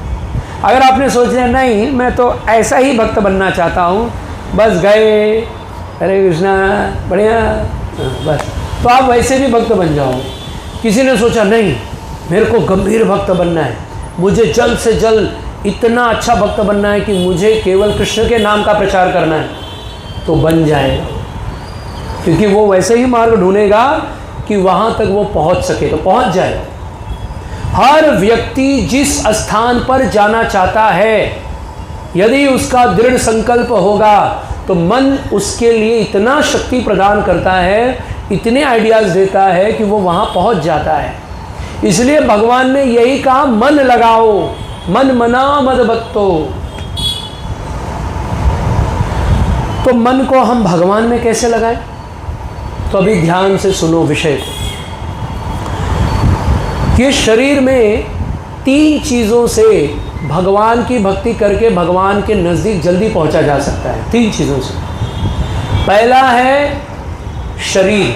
Speaker 1: अगर आपने सोच लिया नहीं मैं तो ऐसा ही भक्त बनना चाहता हूँ, बस गए हरे कृष्णा बढ़िया बस, तो आप वैसे भी भक्त बन जाओ। किसी ने सोचा नहीं मेरे को गंभीर भक्त बनना है, मुझे जल्द से जल्द इतना अच्छा भक्त बनना है कि मुझे केवल कृष्ण के नाम का प्रचार करना है, तो बन जाएगा। क्योंकि वो वैसे ही मार्ग ढूंढेगा कि वहाँ तक वो पहुँच सके, तो पहुँच जाएगा। हर व्यक्ति जिस स्थान पर जाना चाहता है, यदि उसका दृढ़ संकल्प होगा तो मन उसके लिए इतना शक्ति प्रदान करता है, इतने आइडियाज़ देता है कि वो वहाँ पहुँच जाता है। इसलिए भगवान ने यही कहा, मन लगाओ, मन मना मद भक्तो। तो मन को हम भगवान में कैसे लगाएं? तो अभी ध्यान से सुनो विषय को। ये शरीर में 3 चीज़ों से भगवान की भक्ति करके भगवान के नज़दीक जल्दी पहुंचा जा सकता है। 3 चीज़ों से। पहला है शरीर,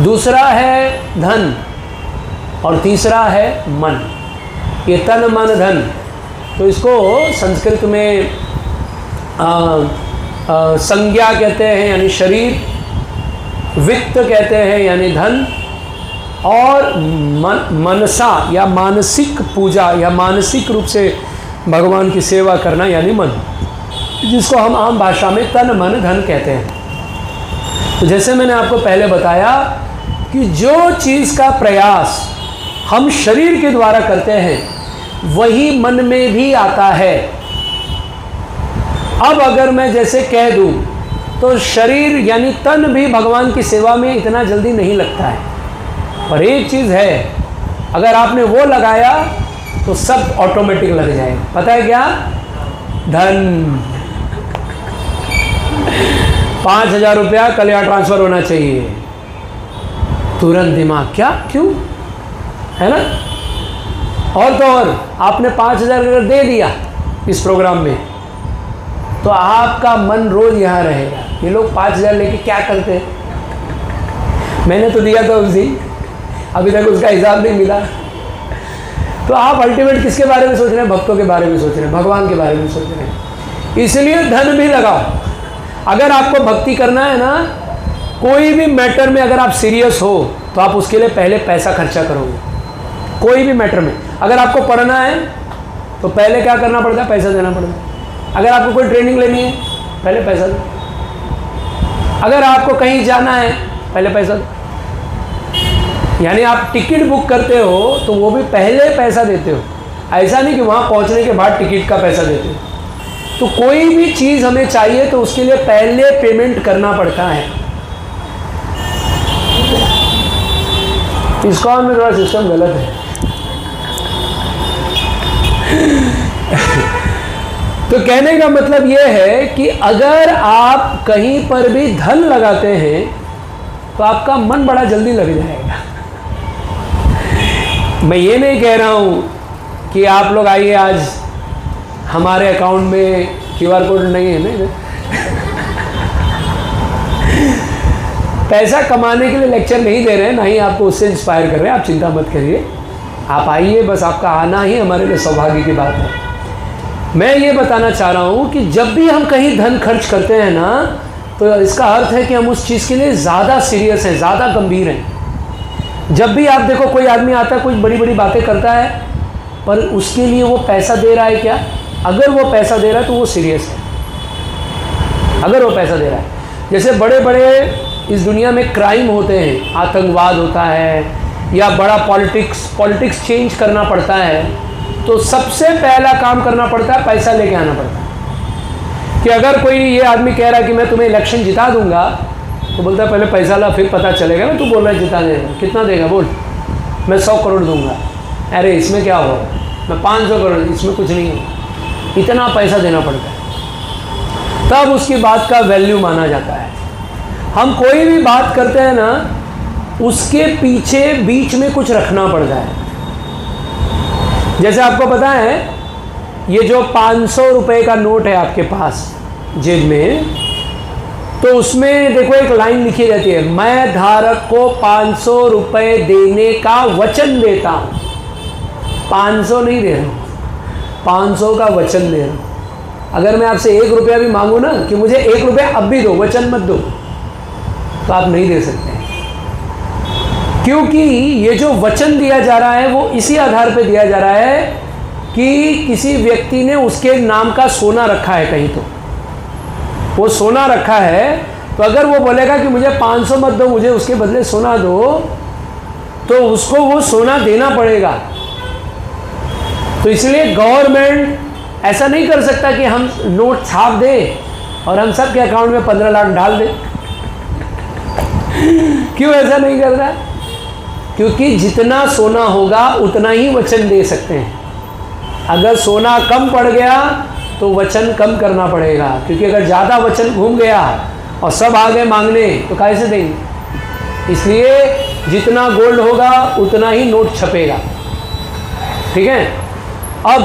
Speaker 1: दूसरा है धन और तीसरा है मन। ये तन मन धन, तो इसको संस्कृत में संज्ञा कहते हैं यानी शरीर, वित्त कहते हैं यानी धन, और मनसा या मानसिक पूजा या मानसिक रूप से भगवान की सेवा करना यानी मन, जिसको हम आम भाषा में तन मन धन कहते हैं। तो जैसे मैंने आपको पहले बताया कि जो चीज़ का प्रयास हम शरीर के द्वारा करते हैं वही मन में भी आता है। अब अगर मैं जैसे कह दूं तो शरीर यानी तन भी भगवान की सेवा में इतना जल्दी नहीं लगता है, पर एक चीज़ है, अगर आपने वो लगाया तो सब ऑटोमेटिक लग जाएगा। पता है क्या? धन। 5,000 रुपया कल यहाँ ट्रांसफ़र होना चाहिए, तुरंत दिमाग क्या क्यों, है ना? और तो और आपने 5,000 अगर दे दिया इस प्रोग्राम में तो आपका मन रोज यहाँ रहेगा, ये लोग 5,000 लेके क्या करते हैं, मैंने तो दिया था उस दिन, अभी तक उसका हिसाब नहीं मिला। तो आप अल्टीमेट किसके बारे में सोच रहे हैं? भक्तों के बारे में सोच रहे हैं, भगवान के बारे में सोच रहे हैं। इसलिए धन भी लगाओ। अगर आपको भक्ति करना है ना, कोई भी मैटर में अगर आप सीरियस हो तो आप उसके लिए पहले पैसा खर्चा करोगे। कोई भी मैटर में अगर आपको पढ़ना है तो पहले क्या करना पड़ता है? पैसा देना पड़ता है। अगर आपको कोई ट्रेनिंग लेनी है पहले पैसा दो। अगर आपको कहीं जाना है पहले पैसा दो। यानी आप टिकट बुक करते हो तो वो भी पहले पैसा देते हो, ऐसा नहीं कि वहाँ पहुँचने के बाद टिकट का पैसा देते हो। तो कोई भी चीज़ हमें चाहिए तो उसके लिए पहले पेमेंट करना पड़ता है। इस्कॉन में थोड़ा सिस्टम गलत है। तो कहने का मतलब ये है कि अगर आप कहीं पर भी धन लगाते हैं तो आपका मन बड़ा जल्दी लग जाएगा। मैं ये नहीं कह रहा हूँ कि आप लोग आइए आज हमारे अकाउंट में QR कोड नहीं है, नहीं पैसा कमाने के लिए लेक्चर नहीं दे रहे हैं, ना ही आपको उससे इंस्पायर कर रहे हैं, आप चिंता मत करिए। आप आइए, बस आपका आना ही हमारे लिए सौभाग्य की बात है। मैं ये बताना चाह रहा हूँ कि जब भी हम कहीं धन खर्च करते हैं ना, तो इसका अर्थ है कि हम उस चीज़ के लिए ज़्यादा सीरियस हैं, ज़्यादा गंभीर हैं। जब भी आप देखो कोई आदमी आता है, कुछ बड़ी बड़ी बातें करता है, पर उसके लिए वो पैसा दे रहा है क्या? अगर वो पैसा दे रहा है तो वो सीरियस है। अगर वो पैसा दे रहा है, जैसे बड़े बड़े इस दुनिया में क्राइम होते हैं, आतंकवाद होता है या बड़ा पॉलिटिक्स चेंज करना पड़ता है, तो सबसे पहला काम करना पड़ता है, पैसा लेके आना पड़ता है। कि अगर कोई ये आदमी कह रहा है कि मैं तुम्हें इलेक्शन जिता दूंगा, तो बोलता है पहले पैसा ला, फिर पता चलेगा ना। तू बोल रहा है जिता देगा, कितना देगा बोल? मैं 100 करोड़ दूंगा। अरे इसमें क्या होगा? मैं 500 करोड़, इसमें कुछ नहीं है। इतना पैसा देना पड़ता है, तब उसकी बात का वैल्यू माना जाता है। हम कोई भी बात करते हैं ना, उसके पीछे बीच में कुछ रखना पड़ता है। जैसे आपको पता है, ये जो 500 रुपए का नोट है आपके पास जेब में, तो उसमें देखो एक लाइन लिखी रहती है, मैं धारक को 500 रुपए देने का वचन देता हूँ। 500 नहीं दे रहा हूँ, 500 का वचन दे रहा हूँ। अगर मैं आपसे 1 रुपया भी मांगू ना कि मुझे 1 रुपया अब भी दो, वचन मत दो, तो आप नहीं दे सकते। क्योंकि ये जो वचन दिया जा रहा है वो इसी आधार पे दिया जा रहा है कि किसी व्यक्ति ने उसके नाम का सोना रखा है कहीं, तो वो सोना रखा है, तो अगर वो बोलेगा कि मुझे 500 मत दो, मुझे उसके बदले सोना दो, तो उसको वो सोना देना पड़ेगा। तो इसलिए गवर्नमेंट ऐसा नहीं कर सकता कि हम नोट छाप दें और हम सबके अकाउंट में 15 लाख डाल दें। क्यों ऐसा नहीं कर रहा? क्योंकि जितना सोना होगा उतना ही वचन दे सकते हैं। अगर सोना कम पड़ गया तो वचन कम करना पड़ेगा, क्योंकि अगर ज़्यादा वचन घूम गया और सब आ गए मांगने तो कैसे देंगे। इसलिए जितना गोल्ड होगा उतना ही नोट छपेगा। ठीक है। अब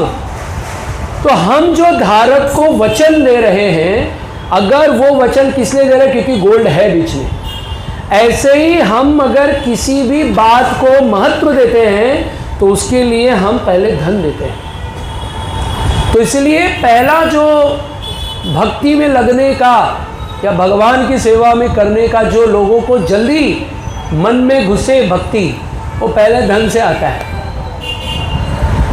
Speaker 1: तो हम जो धारक को वचन दे रहे हैं अगर वो वचन किस लिए दे रहे हैं? क्योंकि गोल्ड है बीच में। ऐसे ही हम अगर किसी भी बात को महत्व देते हैं तो उसके लिए हम पहले धन देते हैं। तो इसलिए पहला जो भक्ति में लगने का या भगवान की सेवा में करने का जो लोगों को जल्दी मन में घुसे भक्ति, वो पहले धन से आता है।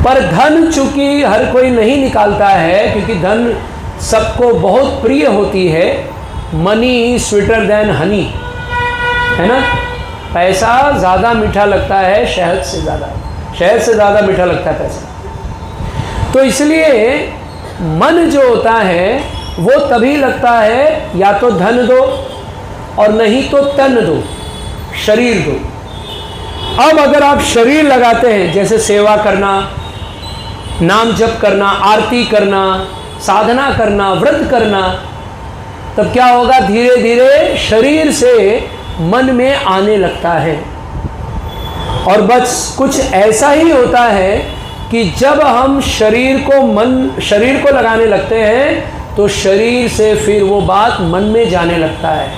Speaker 1: पर धन चूंकि हर कोई नहीं निकालता है, क्योंकि धन सबको बहुत प्रिय होती है। मनी स्वीटर देन हनी, है ना? पैसा ज़्यादा मीठा लगता है शहद से ज़्यादा मीठा लगता है पैसा। तो इसलिए मन जो होता है वो तभी लगता है या तो धन दो और नहीं तो तन दो, शरीर दो। अब अगर आप शरीर लगाते हैं, जैसे सेवा करना, नाम जप करना, आरती करना, साधना करना, व्रत करना, तब क्या होगा? धीरे धीरे शरीर से मन में आने लगता है। और बस कुछ ऐसा ही होता है कि जब हम शरीर को लगाने लगते हैं तो शरीर से फिर वो बात मन में जाने लगता है,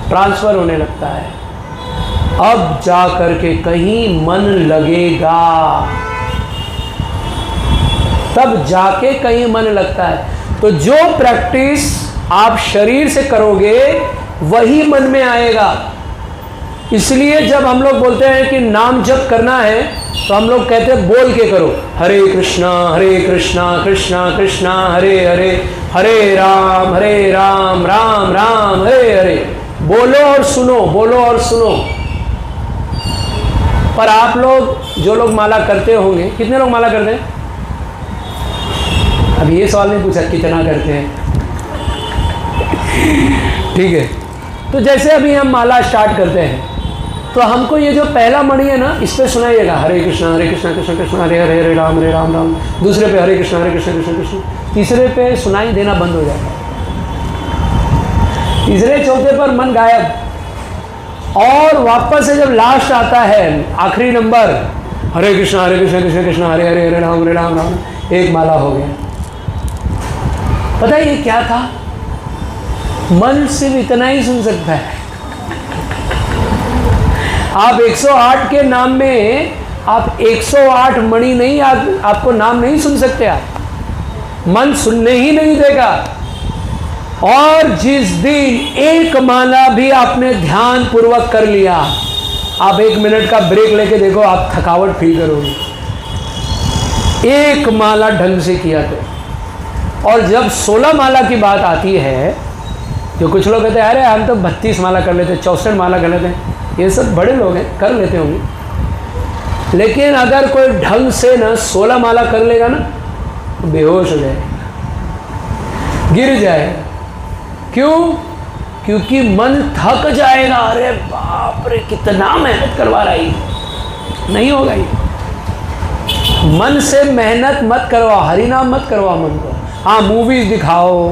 Speaker 1: ट्रांसफर होने लगता है। अब जा करके कहीं मन लगेगा, तब जाके कहीं मन लगता है। तो जो प्रैक्टिस आप शरीर से करोगे वही मन में आएगा। इसलिए जब हम लोग बोलते हैं कि नाम जप करना है तो हम लोग कहते हैं बोल के करो, हरे कृष्णा कृष्णा कृष्णा हरे हरे, हरे राम राम राम हरे हरे। बोलो और सुनो, बोलो और सुनो। पर आप लोग जो लोग माला करते होंगे, कितने लोग माला करते हैं? अब ये सवाल नहीं पूछा कितना करते हैं, ठीक है? तो जैसे अभी हम माला स्टार्ट करते हैं तो हमको ये जो पहला मणि है ना, इस पे सुनाइएगा हरे कृष्णा कृष्ण कृष्ण हरे हरे, हरे राम राम। दूसरे पे हरे कृष्ण कृष्ण कृष्ण। तीसरे पे सुनाई देना बंद हो जाता है। तीसरे चौथे पर मन गायब। और वापस से जब लास्ट आता है, आखिरी नंबर, हरे कृष्ण कृष्ण कृष्ण हरे हरे, हरे राम राम, एक माला हो गया। पता है ये क्या था? मन सिर्फ इतना ही सुन सकता है। आप 108 के नाम में आप 108 मणि नहीं, आपको नाम नहीं सुन सकते। आप मन सुनने ही नहीं देगा। और जिस दिन एक माला भी आपने ध्यान पूर्वक कर लिया, आप 1 मिनट का ब्रेक लेके देखो, आप थकावट फील करोगे। एक माला ढंग से किया तो। और जब 16 माला की बात आती है, जो कुछ लोग कहते हैं अरे हम तो 32 माला कर लेते हैं, 64 माला कर लेते हैं, ये सब बड़े लोग हैं, कर लेते होंगे। लेकिन अगर कोई ढंग से ना 16 माला कर लेगा ना, तो बेहोश हो जाएगा, गिर जाएगा। क्यों? क्योंकि मन थक जाएगा। अरे बाप रे, कितना मेहनत करवा रही, नहीं होगा ये। मन से मेहनत मत करवाओ, हरिनाम मत करवाओ मन को। हाँ, मूवीज दिखाओ,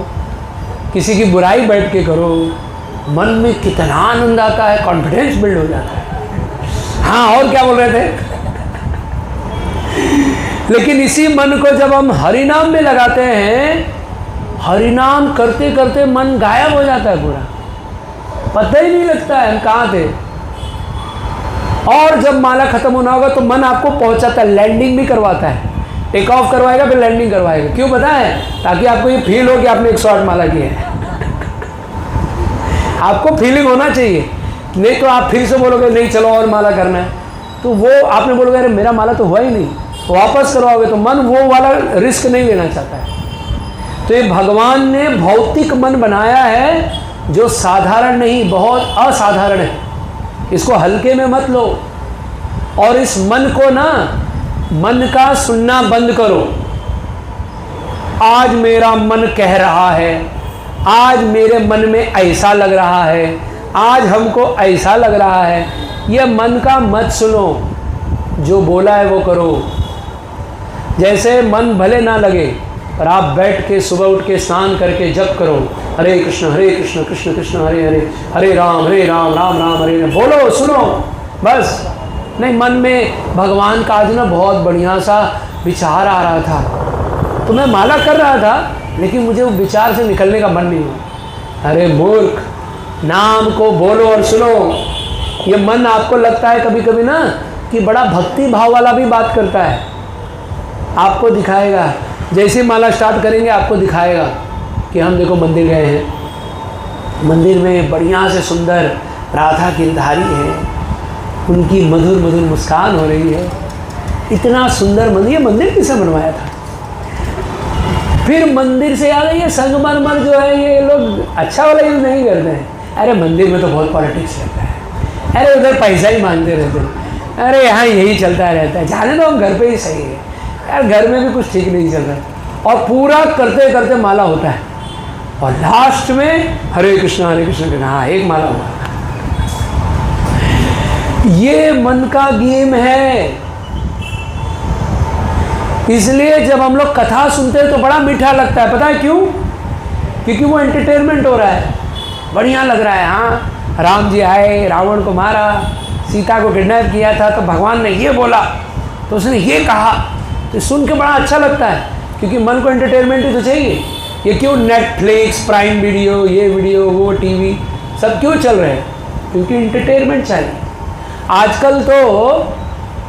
Speaker 1: किसी की बुराई बैठ के करो, मन में कितना आनंद आता है, कॉन्फिडेंस बिल्ड हो जाता है। हाँ, और क्या बोल रहे थे? लेकिन इसी मन को जब हम हरिनाम में लगाते हैं, हरिनाम करते करते मन गायब हो जाता है पूरा, पता ही नहीं लगता है हम कहाँ थे। और जब माला खत्म होना होगा तो मन आपको पहुंचाता है, लैंडिंग भी करवाता है, टेक ऑफ करवाएगा फिर लैंडिंग करवाएगा। क्यों पता है? ताकि आपको ये फील हो कि आपने 108 माला की है। आपको फीलिंग होना चाहिए, नहीं तो आप फिर से बोलोगे नहीं चलो और माला करना है, तो वो आपने बोलोगे अरे मेरा माला तो हुआ ही नहीं, तो वापस करवाओगे। तो मन वो वाला रिस्क नहीं लेना चाहता है। तो ये भगवान ने भौतिक मन बनाया है जो साधारण नहीं, बहुत असाधारण है। इसको हल्के में मत लो। और इस मन को ना, मन का सुनना बंद करो। आज मेरा मन कह रहा है, आज मेरे मन में ऐसा लग रहा है, आज हमको ऐसा लग रहा है, ये मन का मत सुनो, जो बोला है वो करो। जैसे मन भले ना लगे, पर आप बैठ के सुबह उठ के स्नान करके जप करो, हरे कृष्ण कृष्ण कृष्ण हरे हरे, हरे राम राम राम हरे हरे, बोलो सुनो बस। नहीं, मन में भगवान का आज ना बहुत बढ़िया सा विचार आ रहा था, तो मैं माला कर रहा था, लेकिन मुझे वो विचार से निकलने का मन नहीं हुआ। अरे मूर्ख, नाम को बोलो और सुनो। ये मन आपको लगता है कभी कभी ना कि बड़ा भक्ति भाव वाला भी बात करता है, आपको दिखाएगा, जैसे माला स्टार्ट करेंगे आपको दिखाएगा कि हम देखो मंदिर गए हैं, मंदिर में बढ़िया से सुंदर राधा गिरधारी है, उनकी मधुर मधुर मुस्कान हो रही है, इतना सुंदर मंदिर। ये मंदिर किसने बनवाया था? फिर मंदिर से याद है ये संगमरमर जो है ये लोग अच्छा वाला यूज़ नहीं करते हैं। अरे मंदिर में तो बहुत पॉलिटिक्स रहता है, अरे उधर पैसा ही मांगते रहते हैं, अरे यहाँ यही चलता रहता है, जाने दो हम घर पे ही सही है यार, घर में भी कुछ ठीक नहीं चल रहा। और पूरा करते करते माला होता है और लास्ट में हरे कृष्णा कहना, हाँ एक माला हुआ। ये मन का गेम है। इसलिए जब हम लोग कथा सुनते हैं तो बड़ा मीठा लगता है, पता है क्यों? क्योंकि वो एंटरटेनमेंट हो रहा है, बढ़िया लग रहा है। हाँ, राम जी आए, रावण को मारा, सीता को किडनैप किया था, तो भगवान ने ये बोला, तो उसने ये कहा, तो सुन के बड़ा अच्छा लगता है, क्योंकि मन को एंटरटेनमेंट ही तो चाहिए। ये क्यों नेटफ्लिक्स, प्राइम वीडियो, ये वीडियो, वो टीवी, सब क्यों चल रहे हैं? क्योंकि एंटरटेनमेंट चाहिए। आजकल तो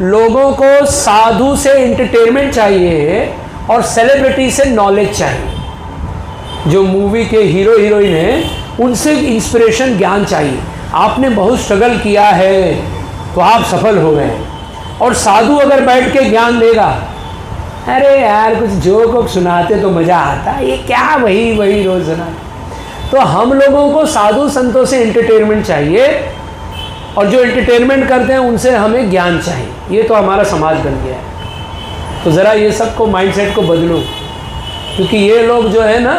Speaker 1: लोगों को साधु से एंटरटेनमेंट चाहिए और सेलिब्रिटी से नॉलेज चाहिए। जो मूवी के हीरो हीरोइन हैं उनसे इंस्पिरेशन, ज्ञान चाहिए। आपने बहुत स्ट्रगल किया है तो आप सफल हो गए। और साधु अगर बैठ के ज्ञान देगा, अरे यार कुछ जोक सुनाते तो मज़ा आता, ये क्या वही रोज़ सुनाते। तो हम लोगों को साधु संतों से एंटरटेनमेंट चाहिए और जो एंटरटेनमेंट करते हैं उनसे हमें ज्ञान चाहिए। ये तो हमारा समाज बन गया है। तो ज़रा ये सब को माइंडसेट को बदलो, क्योंकि ये लोग जो है ना,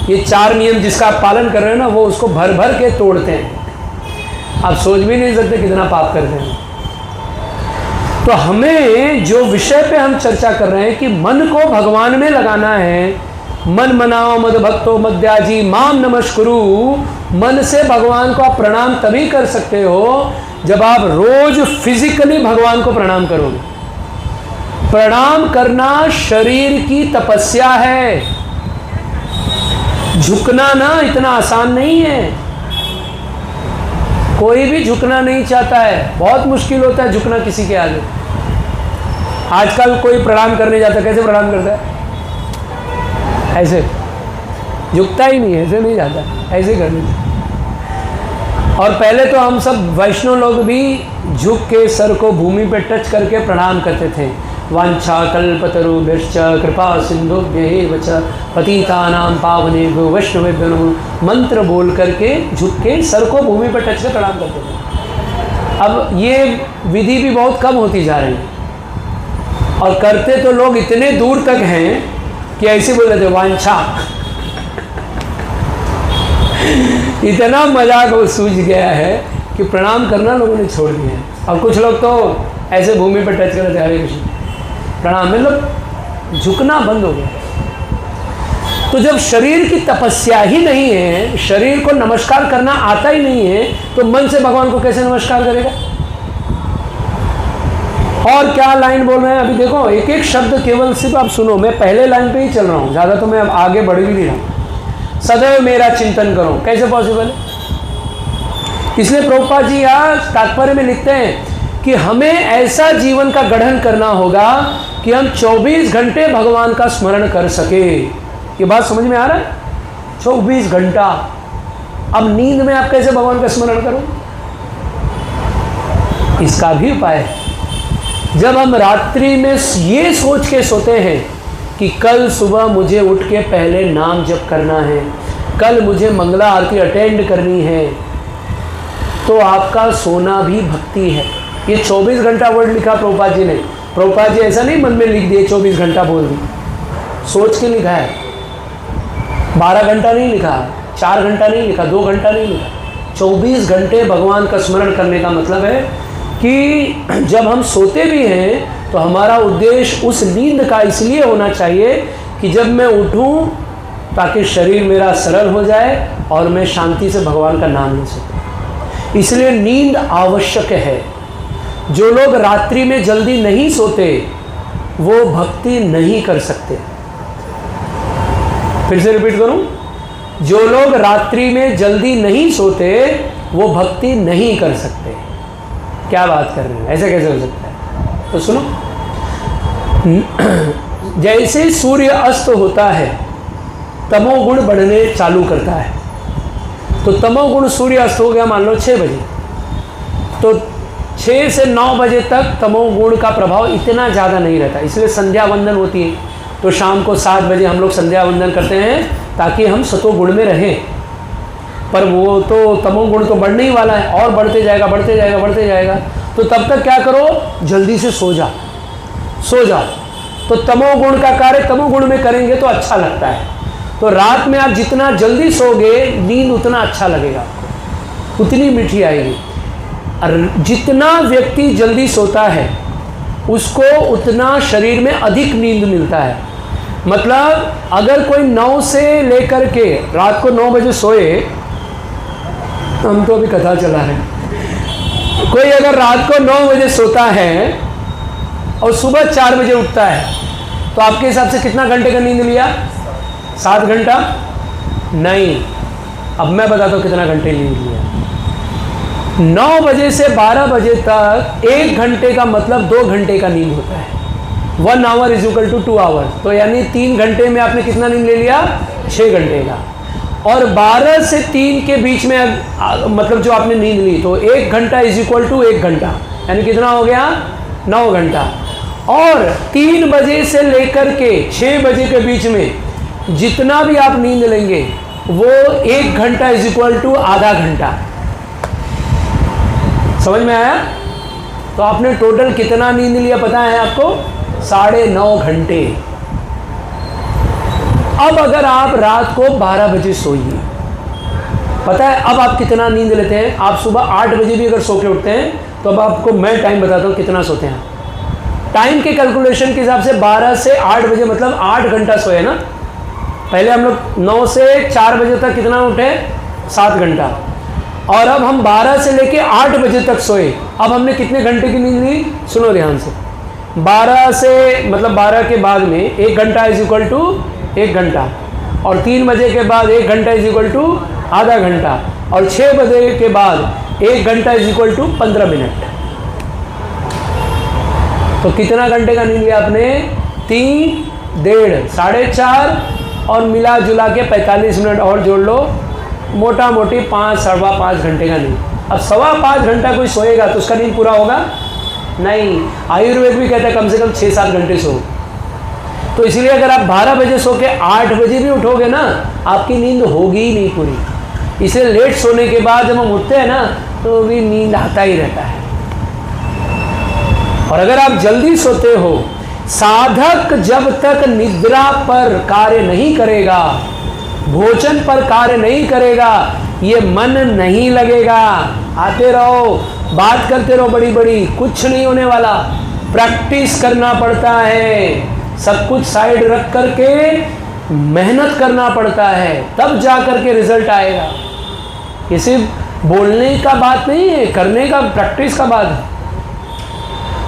Speaker 1: ये 4 नियम जिसका आप पालन कर रहे हैं ना, वो उसको भर भर के तोड़ते हैं। आप सोच भी नहीं सकते कितना पाप करते हैं। तो हमें जो विषय पे हम चर्चा कर रहे हैं कि मन को भगवान में लगाना है, मन मनाओ मद भक्तो मद्याजी माम नमस्कुरु। मन से भगवान को आप प्रणाम तभी कर सकते हो जब आप रोज फिजिकली भगवान को प्रणाम करोगे। प्रणाम करना शरीर की तपस्या है, झुकना ना इतना आसान नहीं है। कोई भी झुकना नहीं चाहता है, बहुत मुश्किल होता है झुकना किसी के आगे। आजकल कोई प्रणाम करने जाता है, कैसे प्रणाम करता है? ऐसे, झुकता ही नहीं, ऐसे नहीं जाता, ऐसे ही करने। और पहले तो हम सब वैष्णव लोग भी झुक के सर को भूमि पे टच करके प्रणाम करते थे। वांछा कल्पतरुभ्यश्च कृपा सिंधुभ्यैव च पतितानां पावनेभ्यो वैष्णवेभ्यो नमः मंत्र बोल करके झुक के सर को भूमि पर टच कर प्रणाम करते थे। अब ये विधि भी बहुत कम होती जा रही है और करते तो लोग इतने दूर तक हैं कि ऐसे बोल रहे थे वांछा। इतना मजाक वो सूझ गया है कि प्रणाम करना लोगों ने छोड़ दिया है। और कुछ लोग तो ऐसे भूमि पर टच कर रहे थे, हरे कृष्ण प्रणाम, मतलब झुकना बंद हो गया। तो जब शरीर की तपस्या ही नहीं है, शरीर को नमस्कार करना आता ही नहीं है, तो मन से भगवान को कैसे नमस्कार करेगा? और क्या लाइन बोल रहे हैं अभी देखो, एक एक शब्द केवल सिर्फ आप सुनो। मैं पहले लाइन पे ही चल रहा हूँ, ज़्यादा तो मैं अब आगे बढ़ भी नहीं रहा हूँ। सदैव मेरा चिंतन करो, कैसे पॉसिबल है? इसलिए प्रभुपाद जी यहाँ तात्पर्य में लिखते हैं कि हमें ऐसा जीवन का गठन करना होगा कि हम 24 घंटे भगवान का स्मरण कर सके। ये बात समझ में आ रहा है? 24 घंटा। अब नींद में आप कैसे भगवान का स्मरण करो? इसका भी उपाय है। जब हम रात्रि में ये सोच के सोते हैं कि कल सुबह मुझे उठ के पहले नाम जप करना है, कल मुझे मंगला आरती अटेंड करनी है, तो आपका सोना भी भक्ति है। ये 24 घंटा वर्ड लिखा प्रभुपाद जी ने। प्रभुपाद जी ऐसा नहीं मन में लिख दिए 24 घंटा बोल दी, सोच के लिखा है। 12 घंटा नहीं लिखा, 4 घंटा नहीं लिखा, 2 घंटा नहीं लिखा। 24 घंटे भगवान का स्मरण करने का मतलब है कि जब हम सोते भी हैं तो हमारा उद्देश्य उस नींद का इसलिए होना चाहिए कि जब मैं उठूं ताकि शरीर मेरा सरल हो जाए और मैं शांति से भगवान का नाम ले सकूं। इसलिए नींद आवश्यक है। जो लोग रात्रि में जल्दी नहीं सोते वो भक्ति नहीं कर सकते। फिर से रिपीट करूं, जो लोग रात्रि में जल्दी नहीं सोते वो भक्ति नहीं कर सकते। क्या बात कर रहे हैं, ऐसे कैसे हो सकता है? तो सुनो, जैसे सूर्य अस्त होता है तमोगुण बढ़ने चालू करता है। तो तमोगुण सूर्य अस्त हो गया मान लो 6 बजे, तो 6 से 9 बजे तक तमोगुण का प्रभाव इतना ज़्यादा नहीं रहता, इसलिए संध्या वंदन होती है। तो शाम को 7 बजे हम लोग संध्या वंदन करते हैं ताकि हम सतोगुण में रहें। पर वो तो तमोगुण तो बढ़ने ही वाला है और बढ़ते जाएगा बढ़ते जाएगा बढ़ते जाएगा। तो तब तक क्या करो, जल्दी से सो जाओ। तो तमोगुण का कार्य तमोगुण में करेंगे तो अच्छा लगता है। तो रात में आप जितना जल्दी सोगे नींद उतना अच्छा लगेगा आपको, उतनी मीठी आएगी। और जितना व्यक्ति जल्दी सोता है उसको उतना शरीर में अधिक नींद मिलता है। मतलब अगर कोई 9 से लेकर के रात को 9 बजे सोए, हम तो अभी कथा चला है, कोई अगर रात को 9 बजे सोता है और सुबह 4 बजे उठता है तो आपके हिसाब से कितना घंटे का नींद लिया? 7 घंटा? नहीं, अब मैं बताता हूँ कितना घंटे नींद लिया। 9 बजे से 12 बजे तक 1 घंटे का मतलब 2 घंटे का नींद होता है। 1 hour is equal to 2 hour. तो यानी 3 घंटे में आपने कितना नींद ले लिया? 6 घंटे का। और 12 से 3 के बीच में मतलब जो आपने नींद ली, तो 1 घंटा इज इक्वल टू 1 घंटा, यानी कितना हो गया? 9 घंटा। और 3 बजे से लेकर के 6 बजे के बीच में जितना भी आप नींद लेंगे वो 1 घंटा इज इक्वल टू आधा घंटा। समझ में आया? तो आपने टोटल कितना नींद लिया पता है आपको? 9.5 घंटे। अब अगर आप रात को 12 बजे सोइए, पता है अब आप कितना नींद लेते हैं? आप सुबह 8 बजे भी अगर सो के उठते हैं तो अब आपको मैं टाइम बताता हूँ कितना सोते हैं। टाइम के कैलकुलेशन के हिसाब से 12 से 8 बजे मतलब 8 घंटा सोए ना। पहले हम लोग 9 से 4 बजे तक कितना उठे? 7 घंटा। और अब हम 12 से लेके 8 बजे तक सोए, अब हमने कितने घंटे की नींद ली? सुनो ध्यान से। 12 से मतलब 12 के बाद में 1 घंटा इज इक्वल टू 1 घंटा, और 3 बजे के बाद 1 घंटा इज इक्वल टू आधा घंटा, और 6 बजे के बाद 1 घंटा इज इक्वल टू 15 मिनट। तो कितना घंटे का नींद लिया आपने? 3, 1.5, 4.5 और मिला जुला के 45 मिनट और जोड़ लो, मोटा मोटी 5, 5.25 घंटे का नींद। अब 5.25 घंटा कोई सोएगा तो उसका नींद पूरा होगा? नहीं। आयुर्वेद भी कहता है कम से कम 6-7 घंटे सो। तो इसलिए अगर आप 12 बजे सो के 8 बजे भी उठोगे ना, आपकी नींद होगी ही नहीं पूरी। इसलिए लेट सोने के बाद जब हम उठते हैं ना तो भी नींद आता ही रहता है। और अगर आप जल्दी सोते हो, साधक जब तक निद्रा पर कार्य नहीं करेगा, भोजन पर कार्य नहीं करेगा, ये मन नहीं लगेगा। आते रहो, बात करते रहो बड़ी बड़ी, कुछ नहीं होने वाला। प्रैक्टिस करना पड़ता है, सब कुछ साइड रख करके मेहनत करना पड़ता है, तब जा करके रिजल्ट आएगा। ये सिर्फ बोलने का बात नहीं है, करने का, प्रैक्टिस का बात है।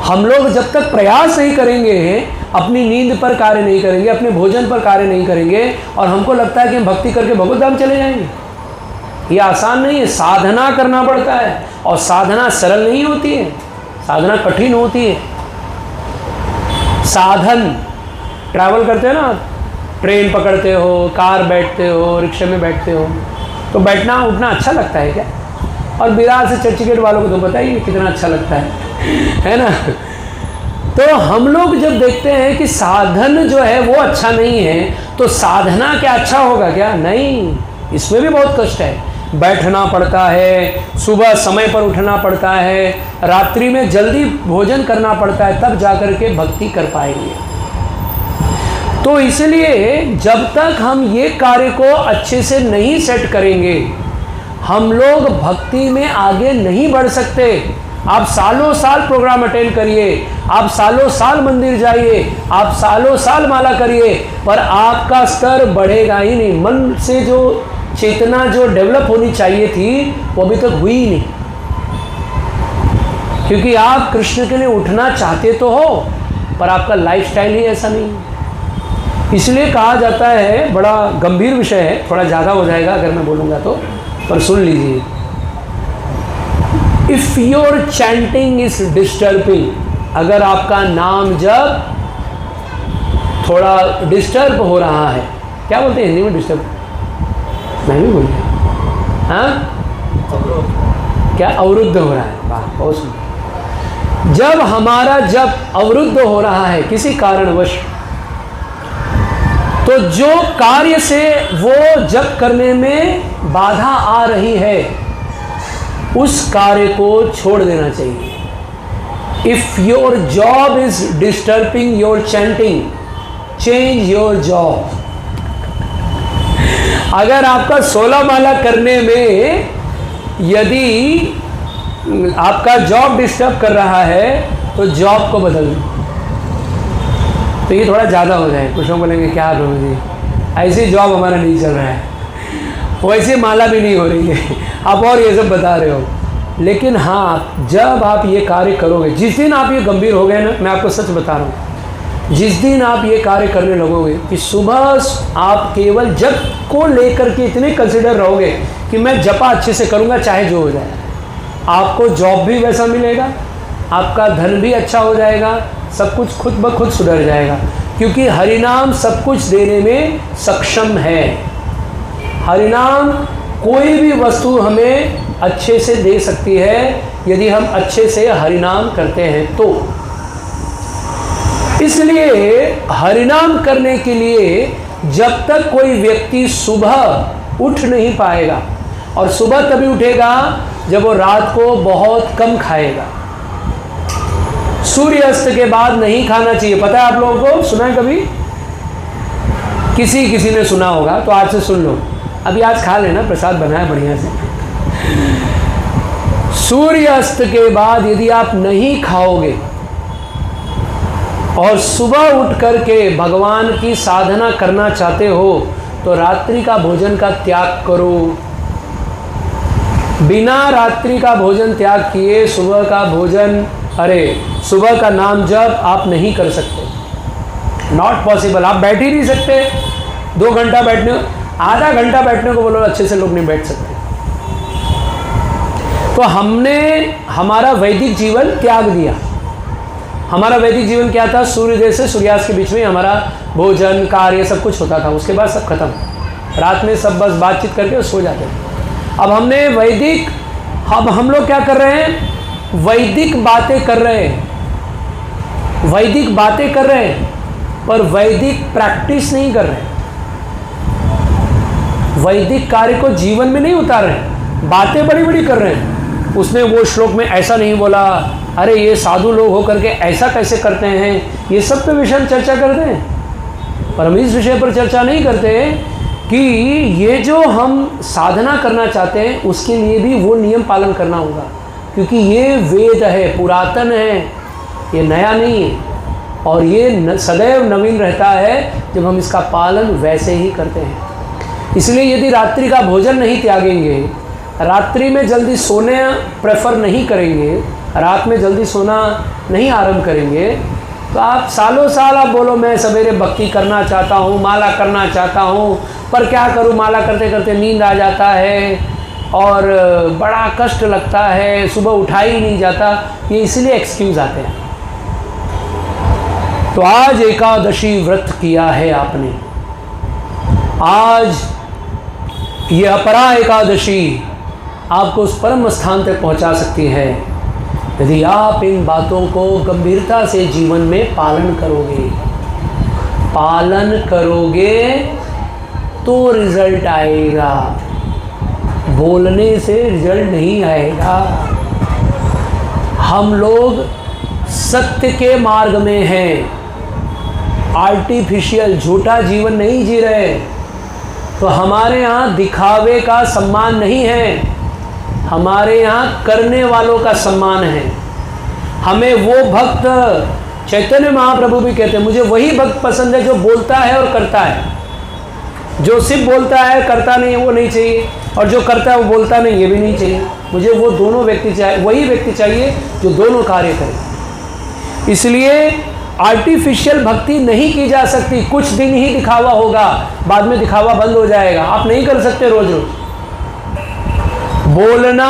Speaker 1: हम लोग जब तक प्रयास नहीं करेंगे, अपनी नींद पर कार्य नहीं करेंगे, अपने भोजन पर कार्य नहीं करेंगे, और हमको लगता है कि हम भक्ति करके भगवत धाम चले जाएंगे, ये आसान नहीं है। साधना करना पड़ता है, और साधना सरल नहीं होती है, साधना कठिन होती है। साधन, ट्रैवल करते हो ना, ट्रेन पकड़ते हो, कार बैठते हो, रिक्शे में बैठते हो, तो बैठना उठना अच्छा लगता है क्या? और बिहार से चर्चगेट वालों को तो बताइए कितना अच्छा लगता है ना। तो हम लोग जब देखते हैं कि साधन जो है वो अच्छा नहीं है, तो साधना क्या अच्छा होगा क्या? नहीं, इसमें भी बहुत कष्ट है। बैठना पड़ता है, सुबह समय पर उठना पड़ता है, रात्रि में जल्दी भोजन करना पड़ता है, तब जाकर के भक्ति कर पाएंगे। तो इसलिए जब तक हम ये कार्य को अच्छे से नहीं सेट करेंगे, हम लोग भक्ति में आगे नहीं बढ़ सकते। आप सालों साल प्रोग्राम अटेंड करिए, आप सालों साल मंदिर जाइए, आप सालों साल माला करिए, पर आपका स्तर बढ़ेगा ही नहीं। मन से जो चेतना जो डेवलप होनी चाहिए थी वो अभी तक हुई ही नहीं, क्योंकि आप कृष्ण के लिए उठना चाहते तो हो, पर आपका लाइफस्टाइल ही ऐसा नहीं है। इसलिए कहा जाता है, बड़ा गंभीर विषय है, थोड़ा ज़्यादा हो जाएगा अगर मैं बोलूँगा तो, पर सुन लीजिए। If your chanting is disturbing, अगर आपका नाम जब थोड़ा डिस्टर्ब हो रहा है, क्या बोलते हैं हिंदी में डिस्टर्ब, मैं भी बोल गया, हाँ क्या, अवरुद्ध हो रहा है, वाह बहुत सुंदर। जब अवरुद्ध हो रहा है किसी कारणवश, तो जो कार्य से वो जप करने में बाधा आ रही है उस कार्य को छोड़ देना चाहिए। If your job is disturbing your chanting, change your job. अगर आपका 16 माला करने में यदि आपका जॉब डिस्टर्ब कर रहा है तो जॉब को बदल दो। तो ये थोड़ा ज़्यादा हो जाए, कुछ लोग बोलेंगे क्या प्रभु जी ऐसी जॉब हमारा नहीं चल रहा है, वैसी माला भी नहीं हो रही है, आप और ये सब बता रहे हो। लेकिन हाँ, जब आप ये कार्य करोगे, जिस दिन आप ये गंभीर हो गए ना, मैं आपको सच बता रहा हूँ, जिस दिन आप ये कार्य करने लगोगे कि सुबह आप केवल जप को लेकर के इतने कंसिडर रहोगे कि मैं जपा अच्छे से करूँगा चाहे जो हो जाए, आपको जॉब भी वैसा मिलेगा, आपका धन भी अच्छा हो जाएगा, सब कुछ खुद ब खुद सुधर जाएगा। क्योंकि हरिनाम सब कुछ देने में सक्षम है। हरिनाम कोई भी वस्तु हमें अच्छे से दे सकती है यदि हम अच्छे से हरिनाम करते हैं तो। इसलिए हरिनाम करने के लिए जब तक कोई व्यक्ति सुबह उठ नहीं पाएगा, और सुबह तभी उठेगा जब वो रात को बहुत कम खाएगा। सूर्य अस्त के बाद नहीं खाना चाहिए, पता है आप लोगों को, सुना है कभी? किसी ने सुना होगा तो आज से सुन लो, अभी आज खा लेना, प्रसाद बना है बढ़िया से। सूर्य अस्त के बाद यदि आप नहीं खाओगे और सुबह उठ करके भगवान की साधना करना चाहते हो तो रात्रि का भोजन का त्याग करो। बिना रात्रि का भोजन त्याग किए सुबह का भोजन, सुबह का नाम जप आप नहीं कर सकते, नॉट पॉसिबल। आप बैठ ही नहीं सकते, 2 घंटा बैठने, आधा घंटा बैठने को बोलो अच्छे से लोग नहीं बैठ सकते। तो हमने हमारा वैदिक जीवन त्याग दिया। हमारा वैदिक जीवन क्या था? सूर्योदय से सूर्यास्त के बीच में हमारा भोजन कार्य सब कुछ होता था, उसके बाद सब खत्म, रात में सब बस बातचीत करके सो जाते थे। अब हमने वैदिक, अब हम लोग क्या कर रहे हैं? वैदिक बातें कर रहे हैं, वैदिक बातें कर रहे हैं, पर वैदिक प्रैक्टिस नहीं कर रहे, वैदिक कार्य को जीवन में नहीं उतार रहे, बातें बड़ी बड़ी कर रहे हैं। उसने वो श्लोक में ऐसा नहीं बोला, अरे ये साधु लोग होकर के ऐसा कैसे करते हैं, ये सब पे विषय में चर्चा करते हैं, पर हम इस विषय पर चर्चा नहीं करते कि ये जो हम साधना करना चाहते हैं उसके लिए भी वो नियम पालन करना होगा, क्योंकि ये वेद है, पुरातन है, ये नया नहीं है, और ये सदैव नवीन रहता है जब हम इसका पालन वैसे ही करते हैं। इसलिए यदि रात्रि का भोजन नहीं त्यागेंगे, रात्रि में जल्दी सोने प्रेफर नहीं करेंगे, रात में जल्दी सोना नहीं आरंभ करेंगे, तो आप सालों साल आप बोलो मैं सवेरे भक्ति करना चाहता हूँ, माला करना चाहता हूँ, पर क्या करूँ, माला करते करते नींद आ जाता है और बड़ा कष्ट लगता है, सुबह उठा ही नहीं जाता, ये इसलिए एक्सक्यूज़ आते हैं। तो आज एकादशी व्रत किया है आपने, आज ये अपरा एकादशी आपको उस परम स्थान तक पहुंचा सकती है यदि आप इन बातों को गंभीरता से जीवन में पालन करोगे तो रिजल्ट आएगा, बोलने से रिजल्ट नहीं आएगा। हम लोग सत्य के मार्ग में हैं, आर्टिफिशियल झूठा जीवन नहीं जी रहे, तो हमारे यहाँ दिखावे का सम्मान नहीं है, हमारे यहाँ करने वालों का सम्मान है। हमें वो भक्त, चैतन्य महाप्रभु भी कहते हैं, मुझे वही भक्त पसंद है जो बोलता है और करता है। जो सिर्फ बोलता है करता नहीं है वो नहीं चाहिए, और जो करता है वो बोलता नहीं ये भी नहीं चाहिए। मुझे वो दोनों व्यक्ति चाहिए, वही व्यक्ति चाहिए जो दोनों कार्य करे। इसलिए आर्टिफिशियल भक्ति नहीं की जा सकती। कुछ दिन ही दिखावा होगा, बाद में दिखावा बंद हो जाएगा। आप नहीं कर सकते रोज रोज। बोलना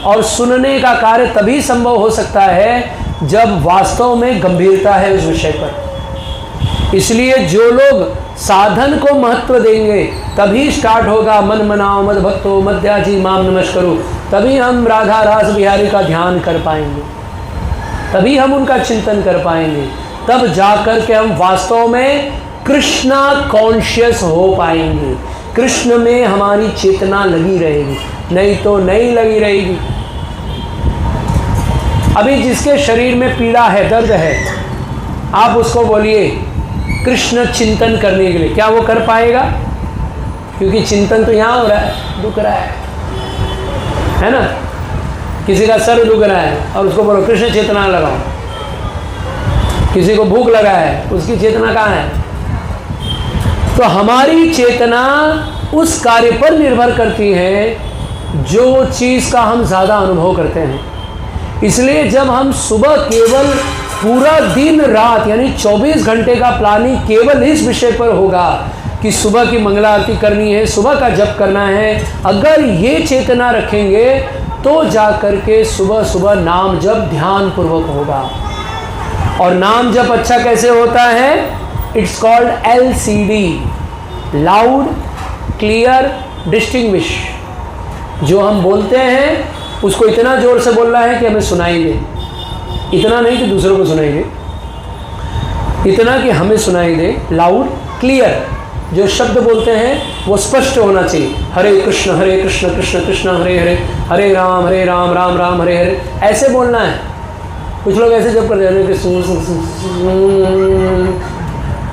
Speaker 1: और सुनने का कार्य तभी संभव हो सकता है जब वास्तव में गंभीरता है उस विषय पर। इसलिए जो लोग साधन को महत्व देंगे तभी स्टार्ट होगा मन मनाओ मद भक्तो मध्याजी माम नमस्करो, तभी हम राधा रास बिहारी का ध्यान कर पाएंगे, तभी हम उनका चिंतन कर पाएंगे, तब जाकर के हम वास्तव में कृष्णा कॉन्शियस हो पाएंगे, कृष्ण में हमारी चेतना लगी रहेगी, नहीं तो नहीं लगी रहेगी। अभी जिसके शरीर में पीड़ा है, दर्द है, आप उसको बोलिए कृष्ण चिंतन करने के लिए, क्या वो कर पाएगा? क्योंकि चिंतन तो यहाँ हो रहा है, दुख रहा है ना। किसी का सर दुख रहा है और उसको बोलो कृष्ण चेतना लगाओ। किसी को भूख लगा है, उसकी चेतना कहाँ है? तो हमारी चेतना उस कार्य पर निर्भर करती है जो चीज़ का हम ज़्यादा अनुभव करते हैं। इसलिए जब हम सुबह केवल पूरा दिन रात यानी 24 घंटे का प्लानिंग केवल इस विषय पर होगा कि सुबह की मंगला आरती करनी है, सुबह का जप करना है, अगर ये चेतना रखेंगे तो जा कर के सुबह सुबह नाम जप ध्यान पूर्वक होगा। और नाम जप अच्छा कैसे होता है? It's called LCD, loud clear distinguish. जो हम बोलते हैं उसको इतना जोर से बोलना है कि हमें सुनाई दे, इतना नहीं कि दूसरों को सुनाई दे, इतना कि हमें सुनाई दे। लाउड क्लियर, जो शब्द बोलते हैं वो स्पष्ट होना चाहिए। हरे कृष्ण कृष्ण कृष्ण हरे हरे, हरे राम राम राम हरे हरे, ऐसे बोलना है। कुछ लोग ऐसे जब कर रहे हैं,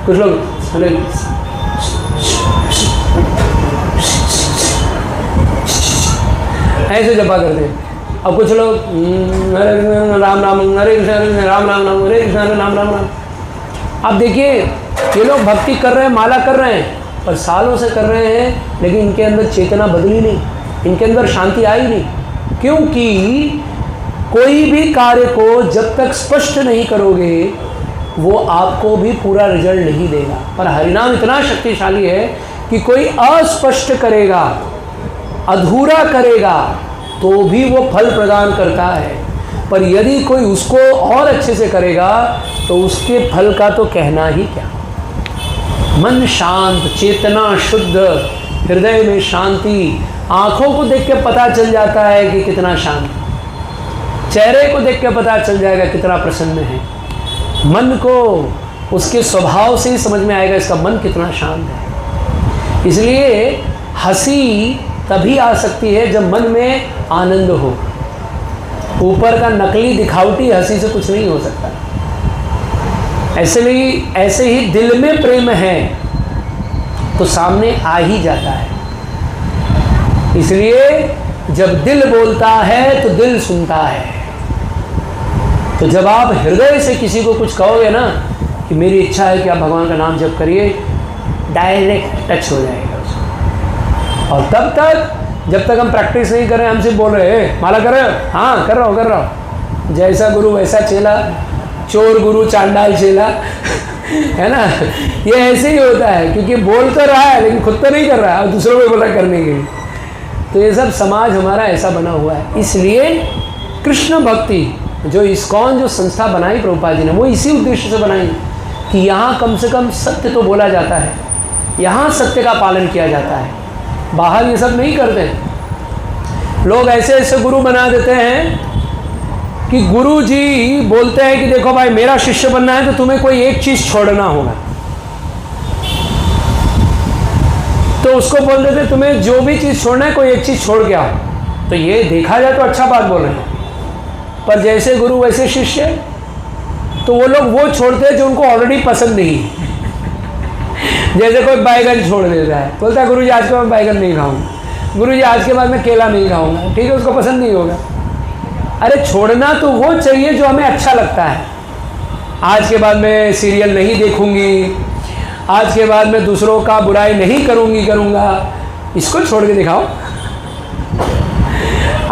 Speaker 1: कुछ लोग ऐसे जपा करते हैं। और कुछ लोग हरे राम राम हरे कृष्ण राम राम राम हरे कृष्ण राम राम राम। आप देखिए ये लोग भक्ति कर रहे हैं, माला कर रहे हैं, पर सालों से कर रहे हैं, लेकिन इनके अंदर चेतना बदली नहीं, इनके अंदर शांति आई नहीं। क्योंकि कोई भी कार्य को जब तक स्पष्ट नहीं करोगे वो आपको भी पूरा रिजल्ट नहीं देगा। पर हरिनाम इतना शक्तिशाली है कि कोई अस्पष्ट करेगा, अधूरा करेगा तो भी वो फल प्रदान करता है, पर यदि कोई उसको और अच्छे से करेगा तो उसके फल का तो कहना ही क्या। मन शांत, चेतना शुद्ध, हृदय में शांति, आँखों को देख के पता चल जाता है कि कितना शांत, चेहरे को देख के पता चल जाएगा कितना प्रसन्न है, मन को उसके स्वभाव से ही समझ में आएगा इसका मन कितना शांत है। इसलिए हंसी तभी आ सकती है जब मन में आनंद हो। ऊपर का नकली दिखावटी हंसी से कुछ नहीं हो सकता। ऐसे ही दिल में प्रेम है तो सामने आ ही जाता है। इसलिए जब दिल बोलता है तो दिल सुनता है। तो जब आप हृदय से किसी को कुछ कहोगे ना कि मेरी इच्छा है कि आप भगवान का नाम जप करिए, डायरेक्ट टच हो जाएगा उसको। और तब तक जब तक हम प्रैक्टिस नहीं कर रहे, हम सिर्फ बोल रहे हैं माला कर रहे हो, हाँ कर रहा हूँ, जैसा गुरु वैसा चेला, चोर गुरु चांडाल चेला है ना। ये ऐसे ही होता है क्योंकि बोल तो रहा है लेकिन खुद तो नहीं कर रहा है और दूसरों को बोला करने के लिए। तो ये सब समाज हमारा ऐसा बना हुआ है। इसलिए कृष्ण भक्ति जो इस्कॉन जो संस्था बनाई प्रभुपाद जी ने, वो इसी उद्देश्य से बनाई कि यहाँ कम से कम सत्य तो बोला जाता है, यहाँ सत्य का पालन किया जाता है। बाहर ये सब नहीं करते। लोग ऐसे ऐसे गुरु बना देते हैं कि गुरु जी बोलते हैं कि देखो भाई मेरा शिष्य बनना है तो तुम्हें कोई एक चीज़ छोड़ना होगा, तो उसको बोल देते तुम्हें जो भी चीज़ छोड़ना है कोई एक चीज़ छोड़ के आओ। तो ये देखा जाए तो अच्छा बात बोल रहे हैं, पर जैसे गुरु वैसे शिष्य, तो वो लोग वो छोड़ते हैं जो उनको ऑलरेडी पसंद नहीं है। जैसे कोई बैगन छोड़ देता है, बोलता है गुरुजी आज के बाद बैगन नहीं खाऊंगा, गुरुजी आज के बाद मैं केला नहीं खाऊंगा, ठीक है उसको पसंद नहीं होगा। अरे छोड़ना तो वो चाहिए जो हमें अच्छा लगता है। आज के बाद मैं सीरियल नहीं देखूंगी, आज के बाद मैं दूसरों का बुराई नहीं करूंगा, इसको छोड़ के दिखाओ।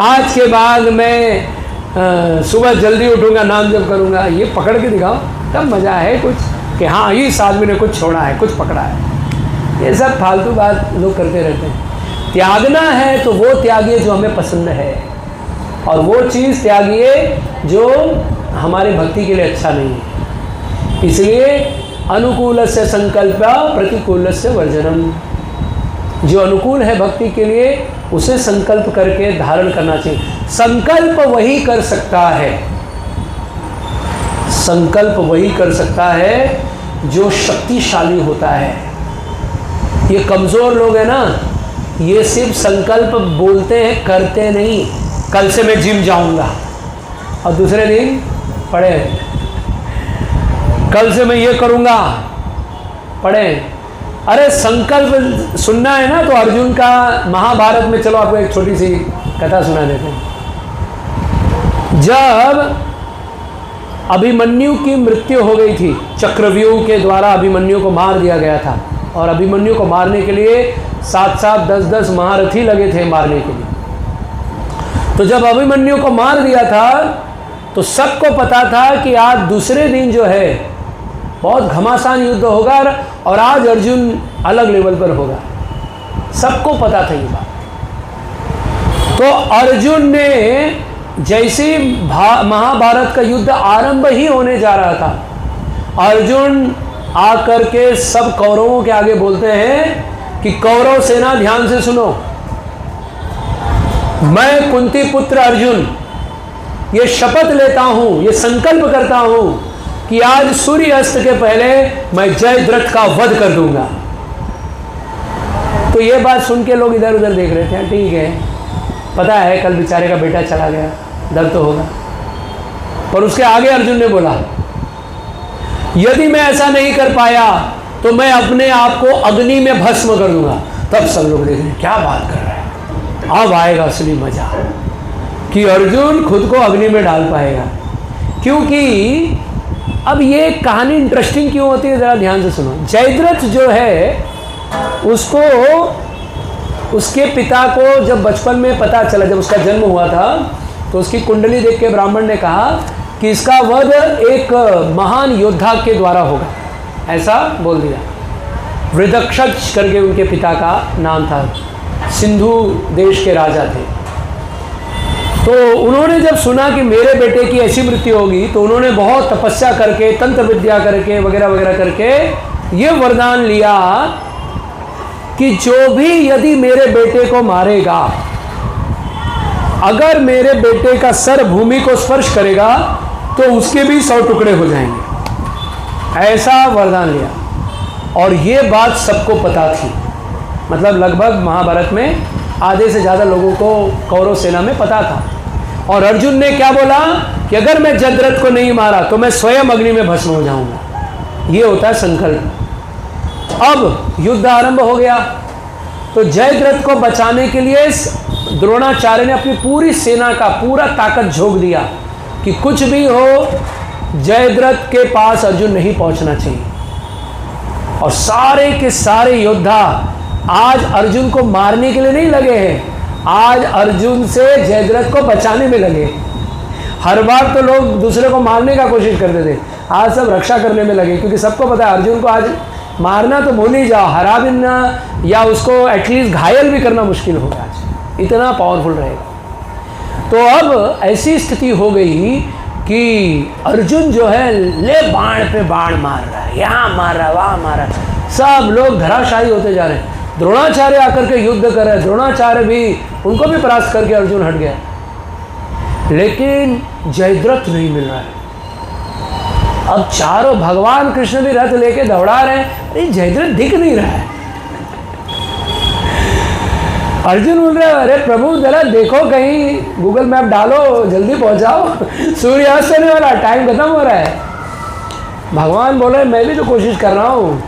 Speaker 1: आज के बाद मैं सुबह जल्दी उठूंगा, नाम जप करूंगा, ये पकड़ के दिखाओ। तब मज़ा है कुछ कि हाँ इस आदमी ने कुछ छोड़ा है, कुछ पकड़ा है। ये सब फालतू बात लोग करते रहते हैं। त्यागना है तो वो त्यागिए जो हमें पसंद है, और वो चीज़ त्यागिए जो हमारे भक्ति के लिए अच्छा नहीं है। इसलिए अनुकूलस्य संकल्प प्रतिकूलस्य वर्जनम। जो अनुकूल है भक्ति के लिए उसे संकल्प करके धारण करना चाहिए। संकल्प वही कर सकता है, संकल्प वही कर सकता है जो शक्तिशाली होता है। ये कमज़ोर लोग हैं ना, ये सिर्फ संकल्प बोलते हैं, करते नहीं। कल से मैं जिम जाऊंगा और दूसरे दिन पढ़े, कल से मैं ये करूंगा, पढ़े। अरे संकल्प सुनना है ना तो अर्जुन का महाभारत में, चलो आपको एक छोटी सी कथा सुना देते हैं। जब अभिमन्यु की मृत्यु हो गई थी, चक्रव्यूह के द्वारा अभिमन्यु को मार दिया गया था, और अभिमन्यु को मारने के लिए 7-7, 10-10 महारथी लगे थे मारने के लिए। तो जब अभिमन्यु को मार दिया था तो सबको पता था कि आज दूसरे दिन जो है बहुत घमासान युद्ध होगा और आज अर्जुन अलग लेवल पर होगा। सबको पता था ये बात। तो अर्जुन ने जैसे महाभारत का युद्ध आरंभ ही होने जा रहा था, अर्जुन आकर के सब कौरवों के आगे बोलते हैं कि कौरव सेना ध्यान से सुनो, मैं कुंती पुत्र अर्जुन ये शपथ लेता हूं, ये संकल्प करता हूं कि आज सूर्य अस्त के पहले मैं जयद्रथ का वध कर दूंगा। तो ये बात सुन के लोग इधर उधर देख रहे थे। ठीक है, पता है कल बेचारे का बेटा चला गया, दर्द तो होगा। पर उसके आगे अर्जुन ने बोला, यदि मैं ऐसा नहीं कर पाया तो मैं अपने आप को अग्नि में भस्म कर दूंगा। तब सब लोग देख रहे हैं क्या बात कर रहा है। अब आएगा असली मजा कि अर्जुन खुद को अग्नि में डाल पाएगा। क्योंकि अब ये कहानी इंटरेस्टिंग क्यों होती है, ज़रा ध्यान से सुनो। जयद्रथ जो है उसको, उसके पिता को जब बचपन में पता चला, जब उसका जन्म हुआ था तो उसकी कुंडली देख के ब्राह्मण ने कहा कि इसका वध एक महान योद्धा के द्वारा होगा, ऐसा बोल दिया। वृदक्षज करके उनके पिता का नाम था, सिंधु देश के राजा थे। तो उन्होंने जब सुना कि मेरे बेटे की ऐसी मृत्यु होगी तो उन्होंने बहुत तपस्या करके, तंत्र विद्या करके, वगैरह वगैरह करके ये वरदान लिया कि जो भी यदि मेरे बेटे को मारेगा, अगर मेरे बेटे का सर भूमि को स्पर्श करेगा तो उसके भी 100 टुकड़े हो जाएंगे, ऐसा वरदान लिया। और ये बात सबको पता थी, मतलब लगभग महाभारत में आधे से ज़्यादा लोगों को कौरव सेना में पता था। और अर्जुन ने क्या बोला कि अगर मैं जयद्रथ को नहीं मारा तो मैं स्वयं अग्नि में भस्म हो जाऊंगा। ये होता है संकल्प। अब युद्ध आरंभ हो गया तो जयद्रथ को बचाने के लिए द्रोणाचार्य ने अपनी पूरी सेना का पूरा ताकत झोंक दिया कि कुछ भी हो जयद्रथ के पास अर्जुन नहीं पहुंचना चाहिए। और सारे के सारे योद्धा आज अर्जुन को मारने के लिए नहीं लगे हैं, आज अर्जुन से जयद्रथ को बचाने में लगे। हर बार तो लोग दूसरे को मारने का कोशिश करते थे, आज सब रक्षा करने में लगे, क्योंकि सबको पता है अर्जुन को आज मारना तो भूल ही जाओ, हरा भी ना या उसको एटलीस्ट घायल भी करना मुश्किल होगा, आज इतना पावरफुल रहेगा। तो अब ऐसी स्थिति हो गई कि अर्जुन जो है ले बाण पे बाण मार रहा है, यहाँ मार रहा है, वहाँ मार रहा है, सब लोग धराशायी होते जा रहे हैं। द्रोणाचार्य आकर के युद्ध कर रहे हैं, द्रोणाचार्य भी, उनको भी परास्त करके अर्जुन हट गया, लेकिन जयद्रथ नहीं मिल रहा है। अब चारों भगवान कृष्ण भी रथ लेके दौड़ा रहे हैं, अरे जयद्रथ दिख नहीं रहा है। अर्जुन बोल रहा है, अरे प्रभु जरा देखो, कहीं गूगल मैप डालो, जल्दी पहुंचाओ, सूर्य अस्त होने वाला, टाइम खत्म हो रहा है। भगवान बोल रहे मैं भी तो कोशिश कर रहा हूँ,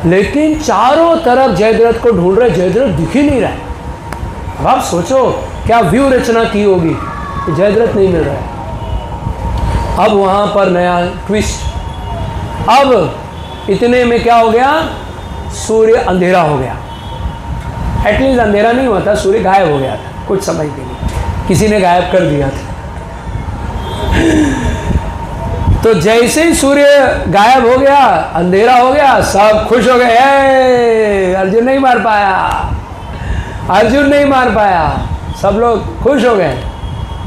Speaker 1: लेकिन चारों तरफ जयद्रथ को ढूंढ रहे, जयद्रथ दिख ही नहीं रहा है। अब आप सोचो क्या व्यू रचना की होगी, जयद्रथ नहीं मिल रहा है। अब वहाँ पर नया ट्विस्ट, अब इतने में क्या हो गया, सूर्य अंधेरा हो गया। एटलीस्ट अंधेरा नहीं हुआ था, सूर्य गायब हो गया था कुछ समय के लिए, किसी ने गायब कर दिया था। तो जैसे ही सूर्य गायब हो गया, अंधेरा हो गया, सब खुश हो गए, अर्जुन नहीं मार पाया, अर्जुन नहीं मार पाया, सब लोग खुश हो गए।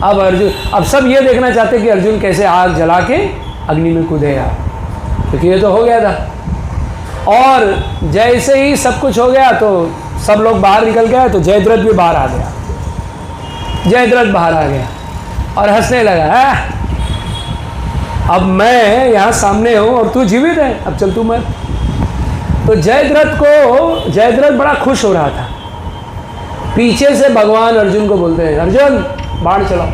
Speaker 1: अब सब ये देखना चाहते कि अर्जुन कैसे आग जला के अग्नि में कूदेगा, क्योंकि ये तो हो गया था। और जैसे ही सब कुछ हो गया तो सब लोग बाहर निकल गए, तो जयद्रथ भी बाहर आ गया, जयद्रथ बाहर आ गया और हंसने लगा, है अब मैं यहाँ सामने हूँ और तू जीवित है, अब चल तू मर। तो जयद्रथ बड़ा खुश हो रहा था। पीछे से भगवान अर्जुन को बोलते हैं, अर्जुन बाण चलाओ।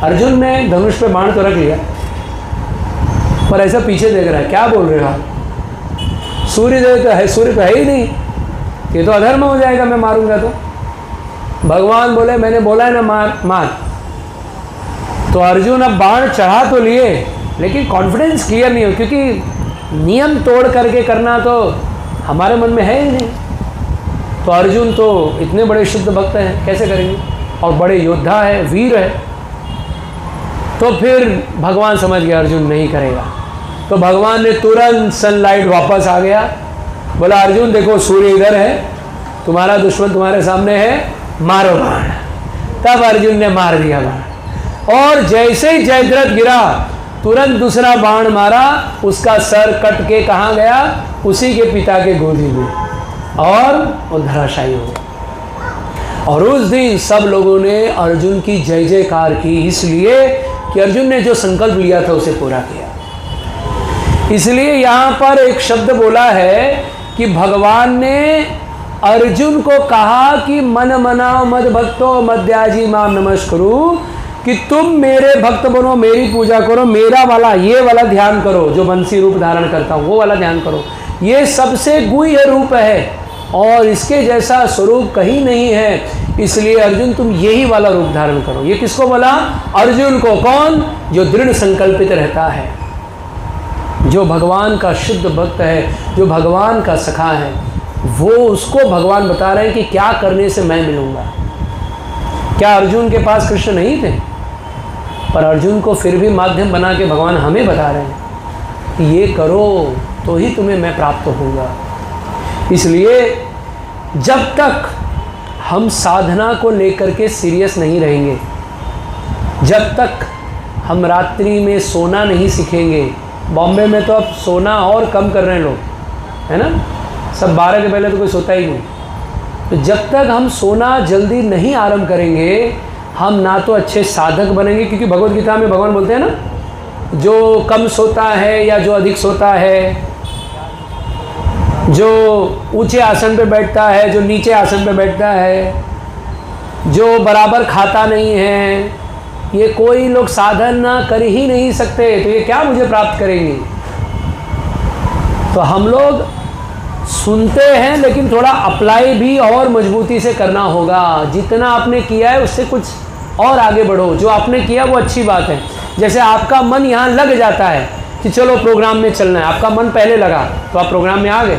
Speaker 1: अर्जुन ने धनुष पे बाण तो रख लिया, पर ऐसा पीछे देख रहा है, क्या बोल रहे हो आप? सूर्य तो है ही नहीं, ये तो अधर्म हो जाएगा, मैं मारूंगा तो। भगवान बोले, मैंने बोला है ना मार। तो अर्जुन अब बाण चढ़ा तो लिए, लेकिन कॉन्फिडेंस क्लियर नहीं हो, क्योंकि नियम तोड़ करके करना तो हमारे मन में है ही नहीं। तो अर्जुन तो इतने बड़े शुद्ध भक्त हैं, कैसे करेंगे, और बड़े योद्धा है, वीर है। तो फिर भगवान समझ गया अर्जुन नहीं करेगा, तो भगवान ने तुरंत सनलाइट वापस आ गया, बोला अर्जुन देखो सूर्य इधर है, तुम्हारा दुश्मन तुम्हारे सामने है, मारो बाण। तब अर्जुन ने मार दिया बाण, और जैसे ही जयद्रथ गिरा तुरंत दूसरा बाण मारा, उसका सर कट के कहाँ गया, उसी के पिता के गोदी में, और वो धराशायी हो गया। और उस दिन सब लोगों ने अर्जुन की जय जयकार की, इसलिए कि अर्जुन ने जो संकल्प लिया था उसे पूरा किया। इसलिए यहाँ पर एक शब्द बोला है कि भगवान ने अर्जुन को कहा कि मन मनाओ मद भक्तो मद्याजी माम नमस्कुरु, कि तुम मेरे भक्त बनो, मेरी पूजा करो, मेरा वाला ये वाला ध्यान करो, जो बंसी रूप धारण करता हूँ वो वाला ध्यान करो। ये सबसे गुह्य रूप है और इसके जैसा स्वरूप कहीं नहीं है, इसलिए अर्जुन तुम यही वाला रूप धारण करो। ये किसको बोला? अर्जुन को। कौन? जो दृढ़ संकल्पित रहता है, जो भगवान का शुद्ध भक्त है, जो भगवान का सखा है, वो उसको भगवान बता रहे हैं कि क्या करने से मैं मिलूँगा। क्या अर्जुन के पास कृष्ण नहीं थे? पर अर्जुन को फिर भी माध्यम बना के भगवान हमें बता रहे हैं कि ये करो तो ही तुम्हें मैं प्राप्त होऊंगा। इसलिए जब तक हम साधना को लेकर के सीरियस नहीं रहेंगे, जब तक हम रात्रि में सोना नहीं सीखेंगे, बॉम्बे में तो अब सोना और कम कर रहे हैं लोग, है ना, सब 12 के पहले तो कोई सोता ही नहीं। तो जब तक हम सोना जल्दी नहीं आरंभ करेंगे, हम ना तो अच्छे साधक बनेंगे, क्योंकि भगवत गीता में भगवान बोलते हैं ना, जो कम सोता है या जो अधिक सोता है, जो ऊंचे आसन पे बैठता है, जो नीचे आसन पे बैठता है, जो बराबर खाता नहीं है, ये कोई लोग साधना कर ही नहीं सकते, तो ये क्या मुझे प्राप्त करेंगे? तो हम लोग सुनते हैं, लेकिन थोड़ा अप्लाई भी और मजबूती से करना होगा। जितना आपने किया है उससे कुछ और आगे बढ़ो। जो आपने किया वो अच्छी बात है। जैसे आपका मन यहाँ लग जाता है कि चलो प्रोग्राम में चलना है, आपका मन पहले लगा तो आप प्रोग्राम में आ गए,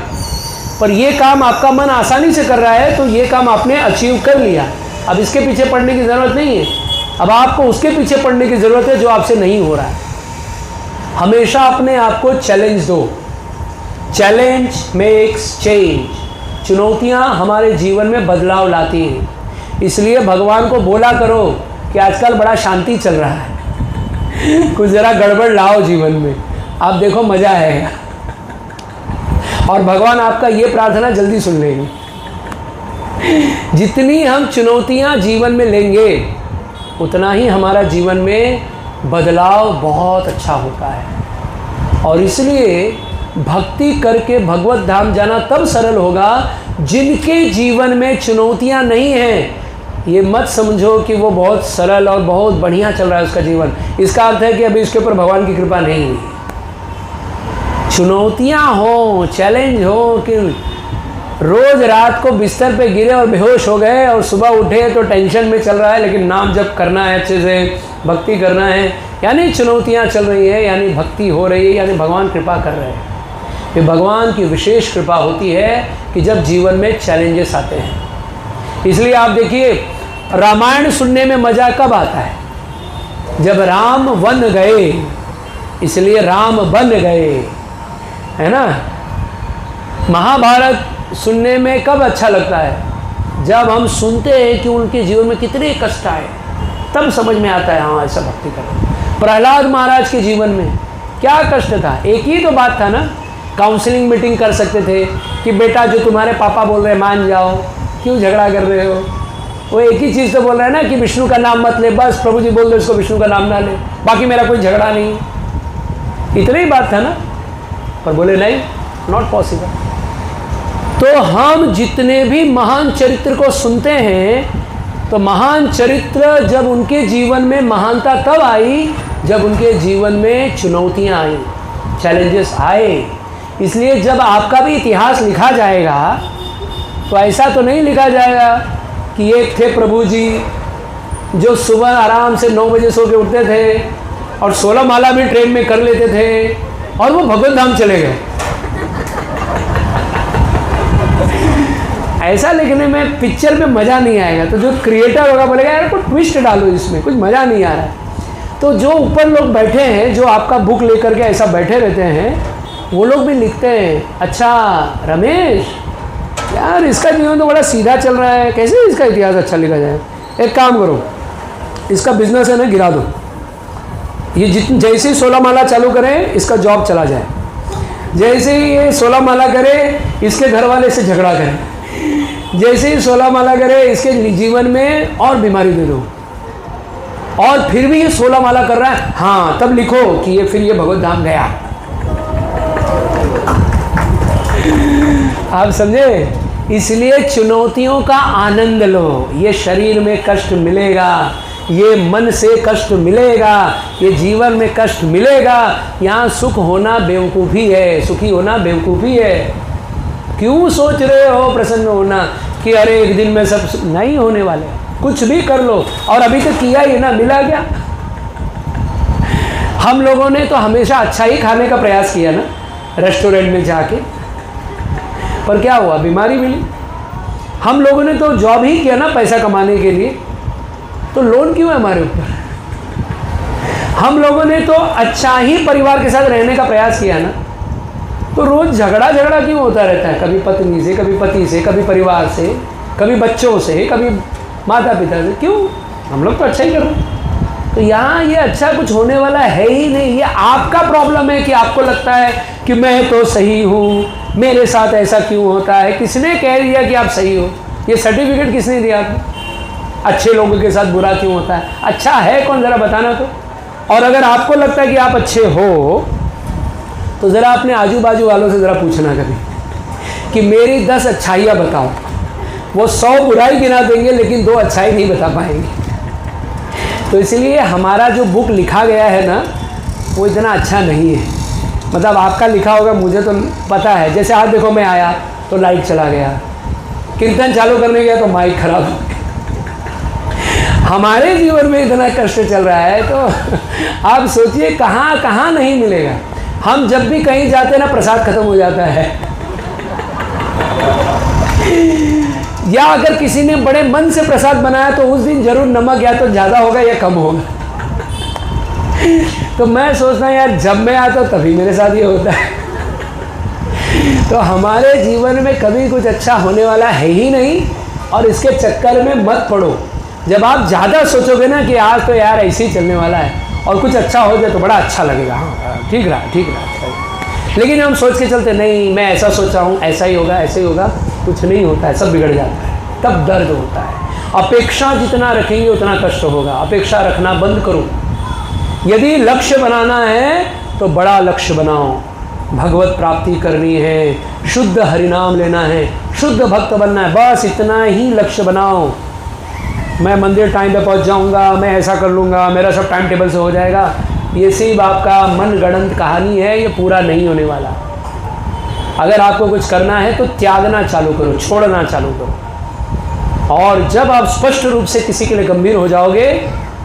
Speaker 1: पर ये काम आपका मन आसानी से कर रहा है, तो ये काम आपने अचीव कर लिया। अब इसके पीछे पड़ने की ज़रूरत नहीं है, अब आपको उसके पीछे पड़ने की ज़रूरत है जो आपसे नहीं हो रहा है। हमेशा अपने आप को चैलेंज दो। Challenge makes change. चुनौतियाँ हमारे जीवन में बदलाव लाती हैं। इसलिए भगवान को बोला करो कि आजकल बड़ा शांति चल रहा है, कुछ ज़रा गड़बड़ लाओ जीवन में, आप देखो मज़ा आएगा। और भगवान आपका ये प्रार्थना जल्दी सुन लेंगे। जितनी हम चुनौतियाँ जीवन में लेंगे, उतना ही हमारा जीवन में बदलाव बहुत अच्छा होता है। और इसलिए भक्ति करके भगवत धाम जाना तब सरल होगा जिनके जीवन में चुनौतियां नहीं हैं। ये मत समझो कि वो बहुत सरल और बहुत बढ़िया चल रहा है उसका जीवन, इसका अर्थ है कि अभी इसके ऊपर भगवान की कृपा नहीं हुई। चुनौतियां हो, चैलेंज हो कि रोज रात को बिस्तर पे गिरे और बेहोश हो गए और सुबह उठे तो टेंशन में चल रहा है, लेकिन नाम जप करना है, अच्छे से भक्ति करना है, यानी चुनौतियां चल रही है, यानी भक्ति हो रही है, यानी भगवान कृपा कर रहे हैं। ये भगवान की विशेष कृपा होती है कि जब जीवन में चैलेंजेस आते हैं। इसलिए आप देखिए, रामायण सुनने में मज़ा कब आता है? जब राम वन गए इसलिए राम बन गए, है ना। महाभारत सुनने में कब अच्छा लगता है? जब हम सुनते हैं कि उनके जीवन में कितने कष्ट आए, तब समझ में आता है हाँ ऐसा भक्ति करो। प्रहलाद महाराज के जीवन में क्या कष्ट था? एक ही तो बात था ना, काउंसलिंग मीटिंग कर सकते थे कि बेटा जो तुम्हारे पापा बोल रहे हैं मान जाओ, क्यों झगड़ा कर रहे हो? वो एक ही चीज़ तो बोल रहे हैं ना कि विष्णु का नाम मत ले, बस प्रभु जी बोल दो इसको विष्णु का नाम ना ले, बाकी मेरा कोई झगड़ा नहीं। इतना ही बात था ना, पर बोले नहीं, नॉट पॉसिबल। तो हम जितने भी महान चरित्र को सुनते हैं, तो महान चरित्र जब उनके जीवन में महानता तब आई जब उनके जीवन में चुनौतियां आई, चैलेंजेस आए। इसलिए जब आपका भी इतिहास लिखा जाएगा तो ऐसा तो नहीं लिखा जाएगा कि एक थे प्रभु जी जो सुबह आराम से 9 बजे सो के उठते थे और 16 माला भी ट्रेन में कर लेते थे और वो भगवत धाम चले गए। ऐसा लिखने में पिक्चर में मज़ा नहीं आएगा। तो जो क्रिएटर होगा बोलेगा यार कुछ ट्विस्ट डालो इसमें, कुछ मज़ा नहीं आ रहा है। तो जो ऊपर लोग बैठे हैं, जो आपका बुक लेकर के ऐसा बैठे रहते हैं, वो लोग भी लिखते हैं अच्छा रमेश यार इसका जीवन तो बड़ा सीधा चल रहा है, कैसे इसका इतिहास अच्छा लिखा जाए? एक काम करो, इसका बिजनेस है ना गिरा दो, ये जैसे ही 16 माला चालू करें इसका जॉब चला जाए, जैसे ही ये 16 माला करे इसके घर वाले से झगड़ा करें, जैसे ही 16 माला करे इसके जीवन में और बीमारी दे दो, और फिर भी ये 16 माला कर रहा है, हाँ तब लिखो कि ये फिर ये भगवत धाम गया। आप समझे? इसलिए चुनौतियों का आनंद लो। ये शरीर में कष्ट मिलेगा, ये मन से कष्ट मिलेगा, ये जीवन में कष्ट मिलेगा। यहाँ सुख होना बेवकूफ़ी है, सुखी होना बेवकूफ़ी है। क्यों सोच रहे हो प्रसन्न होना कि अरे एक दिन में सब नहीं होने वाले? कुछ भी कर लो, और अभी तो किया ही ना, मिला क्या? हम लोगों ने तो हमेशा अच्छा ही खाने का प्रयास किया ना रेस्टोरेंट में जाके, पर क्या हुआ? बीमारी मिली। हम लोगों ने तो जॉब ही किया ना पैसा कमाने के लिए, तो लोन क्यों है हमारे ऊपर? हम लोगों ने तो अच्छा ही परिवार के साथ रहने का प्रयास किया ना, तो रोज झगड़ा क्यों होता रहता है? कभी पत्नी से, कभी पति से, कभी परिवार से, कभी बच्चों से, कभी माता पिता से। क्यों? हम लोग तो अच्छा ही कर रहे हैं। तो यहाँ ये अच्छा कुछ होने वाला है ही नहीं। ये आपका प्रॉब्लम है कि आपको लगता है कि मैं तो सही हूँ, मेरे साथ ऐसा क्यों होता है? किसने कह दिया कि आप सही हो? ये सर्टिफिकेट किसने दिया आपको? अच्छे लोगों के साथ बुरा क्यों होता है? अच्छा है कौन, ज़रा बताना तो। और अगर आपको लगता है कि आप अच्छे हो तो ज़रा अपने आजू बाजू वालों से ज़रा पूछना कभी कि मेरी 10 अच्छाइयाँ बताओ। वो 100 बुराई गिना देंगे लेकिन 2 अच्छाई नहीं बता पाएंगे। तो इसलिए हमारा जो बुक लिखा गया है ना, वो इतना अच्छा नहीं है। मतलब आपका लिखा होगा मुझे तो पता है। जैसे आज देखो मैं आया तो लाइट चला गया, कीर्तन चालू करने गया तो माइक खराब हो गया। हमारे जीवन में इतना कष्ट चल रहा है तो आप सोचिए कहाँ कहाँ नहीं मिलेगा। हम जब भी कहीं जाते हैं ना प्रसाद खत्म हो जाता है, या अगर किसी ने बड़े मन से प्रसाद बनाया तो उस दिन जरूर नमक या तो ज़्यादा होगा या कम होगा। तो मैं सोचता हूँ यार जब मैं आता हूँ तभी मेरे साथ ये होता है। तो हमारे जीवन में कभी कुछ अच्छा होने वाला है ही नहीं, और इसके चक्कर में मत पड़ो। जब आप ज़्यादा सोचोगे ना कि आज तो यार ऐसे ही चलने वाला है और कुछ अच्छा हो जाए तो बड़ा अच्छा लगेगा, हाँ ठीक रहा ठीक रहा। लेकिन हम सोच के चलते नहीं, मैं ऐसा सोचा हूँ, ऐसा ही होगा ऐसा ही होगा, कुछ नहीं होता है, सब बिगड़ जाता है, तब दर्द होता है। अपेक्षा जितना रखेंगे उतना कष्ट होगा। अपेक्षा रखना बंद करो। यदि लक्ष्य बनाना है तो बड़ा लक्ष्य बनाओ। भगवत प्राप्ति करनी है, शुद्ध हरिनाम लेना है, शुद्ध भक्त बनना है, बस इतना ही लक्ष्य बनाओ। मैं मंदिर टाइम पे पहुंच जाऊंगा, मैं ऐसा कर लूँगा, मेरा सब टाइम टेबल से हो जाएगा, ये सिर्फ आपका मन गढ़ंत कहानी है, ये पूरा नहीं होने वाला। अगर आपको कुछ करना है तो त्यागना चालू करो, छोड़ना चालू करो। और जब आप स्पष्ट रूप से किसी के लिए गंभीर हो जाओगे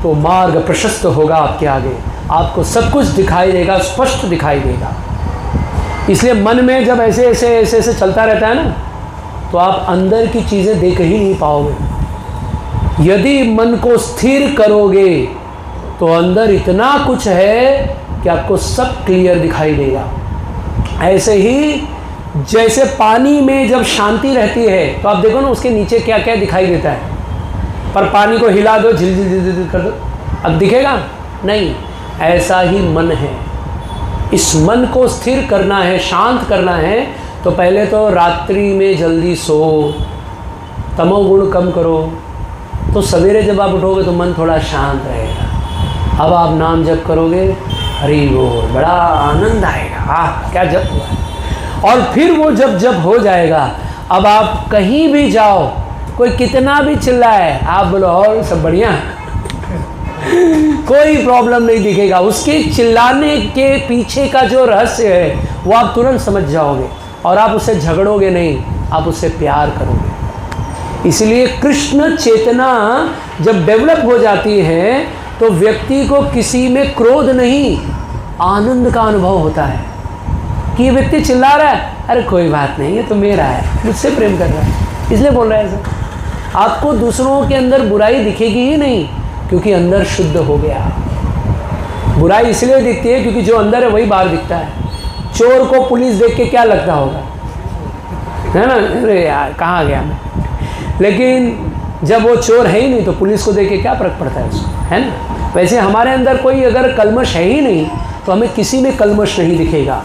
Speaker 1: तो मार्ग प्रशस्त होगा आपके आगे, आपको सब कुछ दिखाई देगा, स्पष्ट दिखाई देगा। इसलिए मन में जब ऐसे ऐसे ऐसे ऐसे चलता रहता है ना, तो आप अंदर की चीज़ें देख ही नहीं पाओगे। यदि मन को स्थिर करोगे तो अंदर इतना कुछ है कि आपको सब क्लियर दिखाई देगा। ऐसे ही जैसे पानी में जब शांति रहती है तो आप देखो ना उसके नीचे क्या क्या दिखाई देता है, पर पानी को हिला दो, झिल झिल झिल झिल कर दो, अब दिखेगा नहीं। ऐसा ही मन है, इस मन को स्थिर करना है, शांत करना है, तो पहले तो रात्रि में जल्दी सो, तमोगुण कम करो, तो सवेरे जब आप उठोगे तो मन थोड़ा शांत रहेगा। अब आप नाम जप करोगे, हरि बोल, बड़ा आनंद आएगा, आह क्या जप हुआ है। और फिर वो जब हो जाएगा, अब आप कहीं भी जाओ, कोई कितना भी चिल्लाए, आप बोलो और सब बढ़िया, कोई प्रॉब्लम नहीं दिखेगा। उसके चिल्लाने के पीछे का जो रहस्य है वो आप तुरंत समझ जाओगे, और आप उससे झगड़ोगे नहीं, आप उससे प्यार करोगे। इसलिए कृष्ण चेतना जब डेवलप हो जाती है तो व्यक्ति को किसी में क्रोध नहीं, आनंद का अनुभव होता है कि ये व्यक्ति चिल्ला रहा है, अरे कोई बात नहीं, ये तो मेरा है, मुझसे प्रेम कर रहा है, इसलिए बोल रहा है ऐसा। आपको दूसरों के अंदर बुराई दिखेगी ही नहीं, क्योंकि अंदर शुद्ध हो गया। बुराई इसलिए दिखती है क्योंकि जो अंदर है वही बाहर दिखता है। चोर को पुलिस देख के क्या लगता होगा, है ना, अरे यार कहाँ गया मैं, लेकिन जब वो चोर है ही नहीं तो पुलिस को देख के क्या फर्क पड़ता है उसको, है ना। वैसे हमारे अंदर कोई अगर कल्मश है ही नहीं तो हमें किसी में कल्मश नहीं दिखेगा।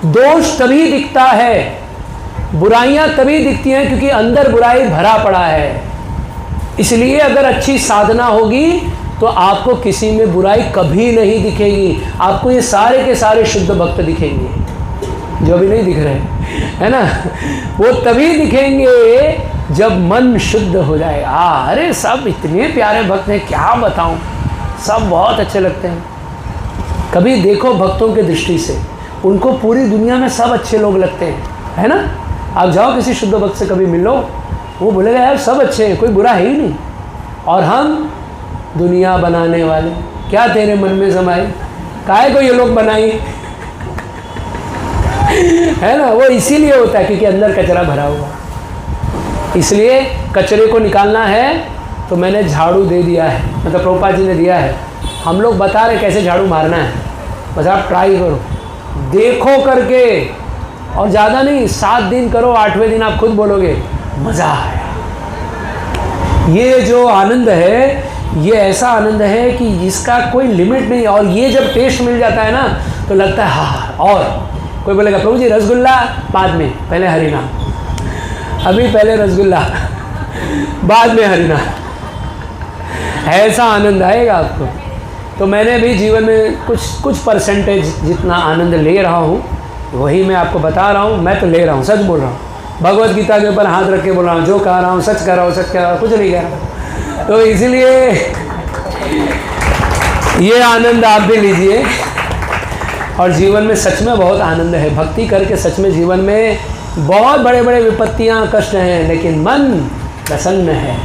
Speaker 1: दोष तभी दिखता है, बुराइयां तभी दिखती हैं क्योंकि अंदर बुराई भरा पड़ा है। इसलिए अगर अच्छी साधना होगी तो आपको किसी में बुराई कभी नहीं दिखेगी, आपको ये सारे के सारे शुद्ध भक्त दिखेंगे, जो भी नहीं दिख रहे, है ना, वो तभी दिखेंगे जब मन शुद्ध हो जाएगा। अरे सब इतने प्यारे भक्त हैं, क्या बताऊं, सब बहुत अच्छे लगते हैं। कभी देखो भक्तों के दृष्टि से, उनको पूरी दुनिया में सब अच्छे लोग लगते हैं, है ना। आप जाओ किसी शुद्ध भक्त से कभी मिलो, वो बोलेगा यार सब अच्छे हैं, कोई बुरा है ही नहीं, और हम दुनिया बनाने वाले, क्या तेरे मन में समाई, काहे को ये लोग बनाई, है ना। वो इसीलिए होता है क्योंकि अंदर कचरा भरा हुआ। इसलिए कचरे को निकालना है तो मैंने झाड़ू दे दिया है, मतलब प्रभुपाद जी ने दिया है। हम लोग बता रहे कैसे झाड़ू मारना है, बस आप ट्राई करो, देखो करके, और ज़्यादा नहीं, 7 दिन करो, 8वें दिन आप खुद बोलोगे मज़ा आया। ये जो आनंद है ये ऐसा आनंद है कि इसका कोई लिमिट नहीं। और ये जब टेस्ट मिल जाता है ना तो लगता है हाँ। और कोई बोलेगा प्रभु जी रसगुल्ला बाद में, पहले हरिनाम, अभी पहले रसगुल्ला बाद में हरिनाम, ऐसा आनंद आएगा आपको। तो मैंने भी जीवन में कुछ परसेंटेज जितना आनंद ले रहा हूँ वही मैं आपको बता रहा हूँ। मैं तो ले रहा हूँ, सच बोल रहा हूँ, भगवत गीता के ऊपर हाथ रख के बोल रहा हूँ, जो कह रहा हूँ सच कह रहा हूँ, सच कह रहा हूँ, कुछ नहीं कह रहा हूँ। तो इसलिए ये आनंद आप भी लीजिए। और जीवन में सच में बहुत आनंद है, भक्ति करके सच में जीवन में बहुत बड़े बड़े विपत्तियाँ कष्ट हैं, लेकिन मन प्रसन्न है,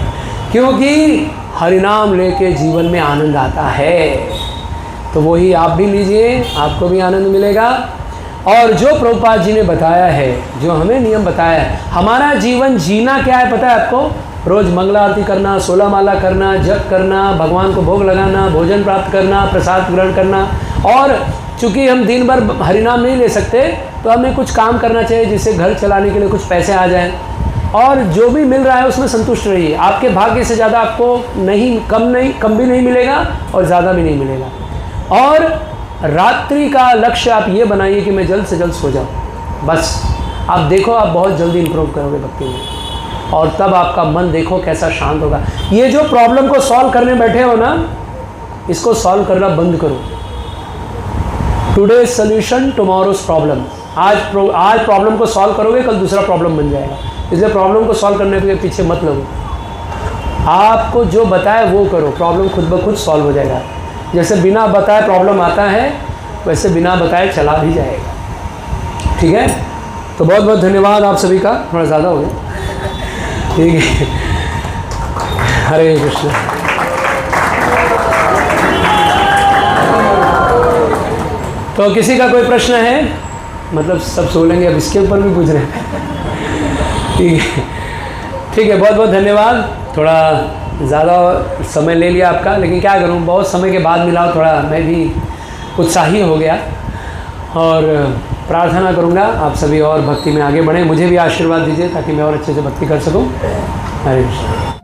Speaker 1: क्योंकि हरिनाम लेके जीवन में आनंद आता है। तो वही आप भी लीजिए, आपको भी आनंद मिलेगा। और जो प्रभुपाद जी ने बताया है, जो हमें नियम बताया है, हमारा जीवन जीना क्या है पता है आपको? रोज़ मंगला आरती करना, 16 माला करना, जप करना, भगवान को भोग लगाना, भोजन प्राप्त करना, प्रसाद ग्रहण करना। और चूँकि हम दिन भर हरिनाम नहीं ले सकते तो हमें कुछ काम करना चाहिए जिससे घर चलाने के लिए कुछ पैसे आ जाएं। और जो भी मिल रहा है उसमें संतुष्ट रहिए। आपके भाग्य से ज़्यादा आपको कम भी नहीं मिलेगा और ज़्यादा भी नहीं मिलेगा। और रात्रि का लक्ष्य आप ये बनाइए कि मैं जल्द से जल्द सो जाऊँ, बस। आप देखो आप बहुत जल्दी इम्प्रूव करोगे भक्ति में, और तब आपका मन देखो कैसा शांत होगा। ये जो प्रॉब्लम को सॉल्व करने बैठे हो ना, इसको सॉल्व करना बंद करो। Today solution tomorrow's problem. आज प्रॉब्लम को सॉल्व करोगे, कल दूसरा प्रॉब्लम बन जाएगा। इसलिए प्रॉब्लम को सॉल्व करने के पीछे मत लगो। आपको जो बताए वो करो, प्रॉब्लम खुद ब खुद सॉल्व हो जाएगा। जैसे बिना बताए प्रॉब्लम आता है, वैसे बिना बताए चला भी जाएगा। ठीक है, तो बहुत बहुत धन्यवाद आप सभी का। थोड़ा ज़्यादा हो गया, ठीक है। हरे कृष्ण। तो किसी का कोई प्रश्न है? मतलब सब सो लेंगे, अब इसके ऊपर भी पूछ रहे हैं। ठीक है, बहुत बहुत धन्यवाद। थोड़ा ज़्यादा समय ले लिया आपका, लेकिन क्या करूं, बहुत समय के बाद मिला, थोड़ा मैं भी उत्साही हो गया और प्रार्थना करूँगा आप सभी और भक्ति में आगे बढ़ें। मुझे भी आशीर्वाद दीजिए ताकि मैं और अच्छे से भक्ति कर सकूँ। हरे कृष्ण।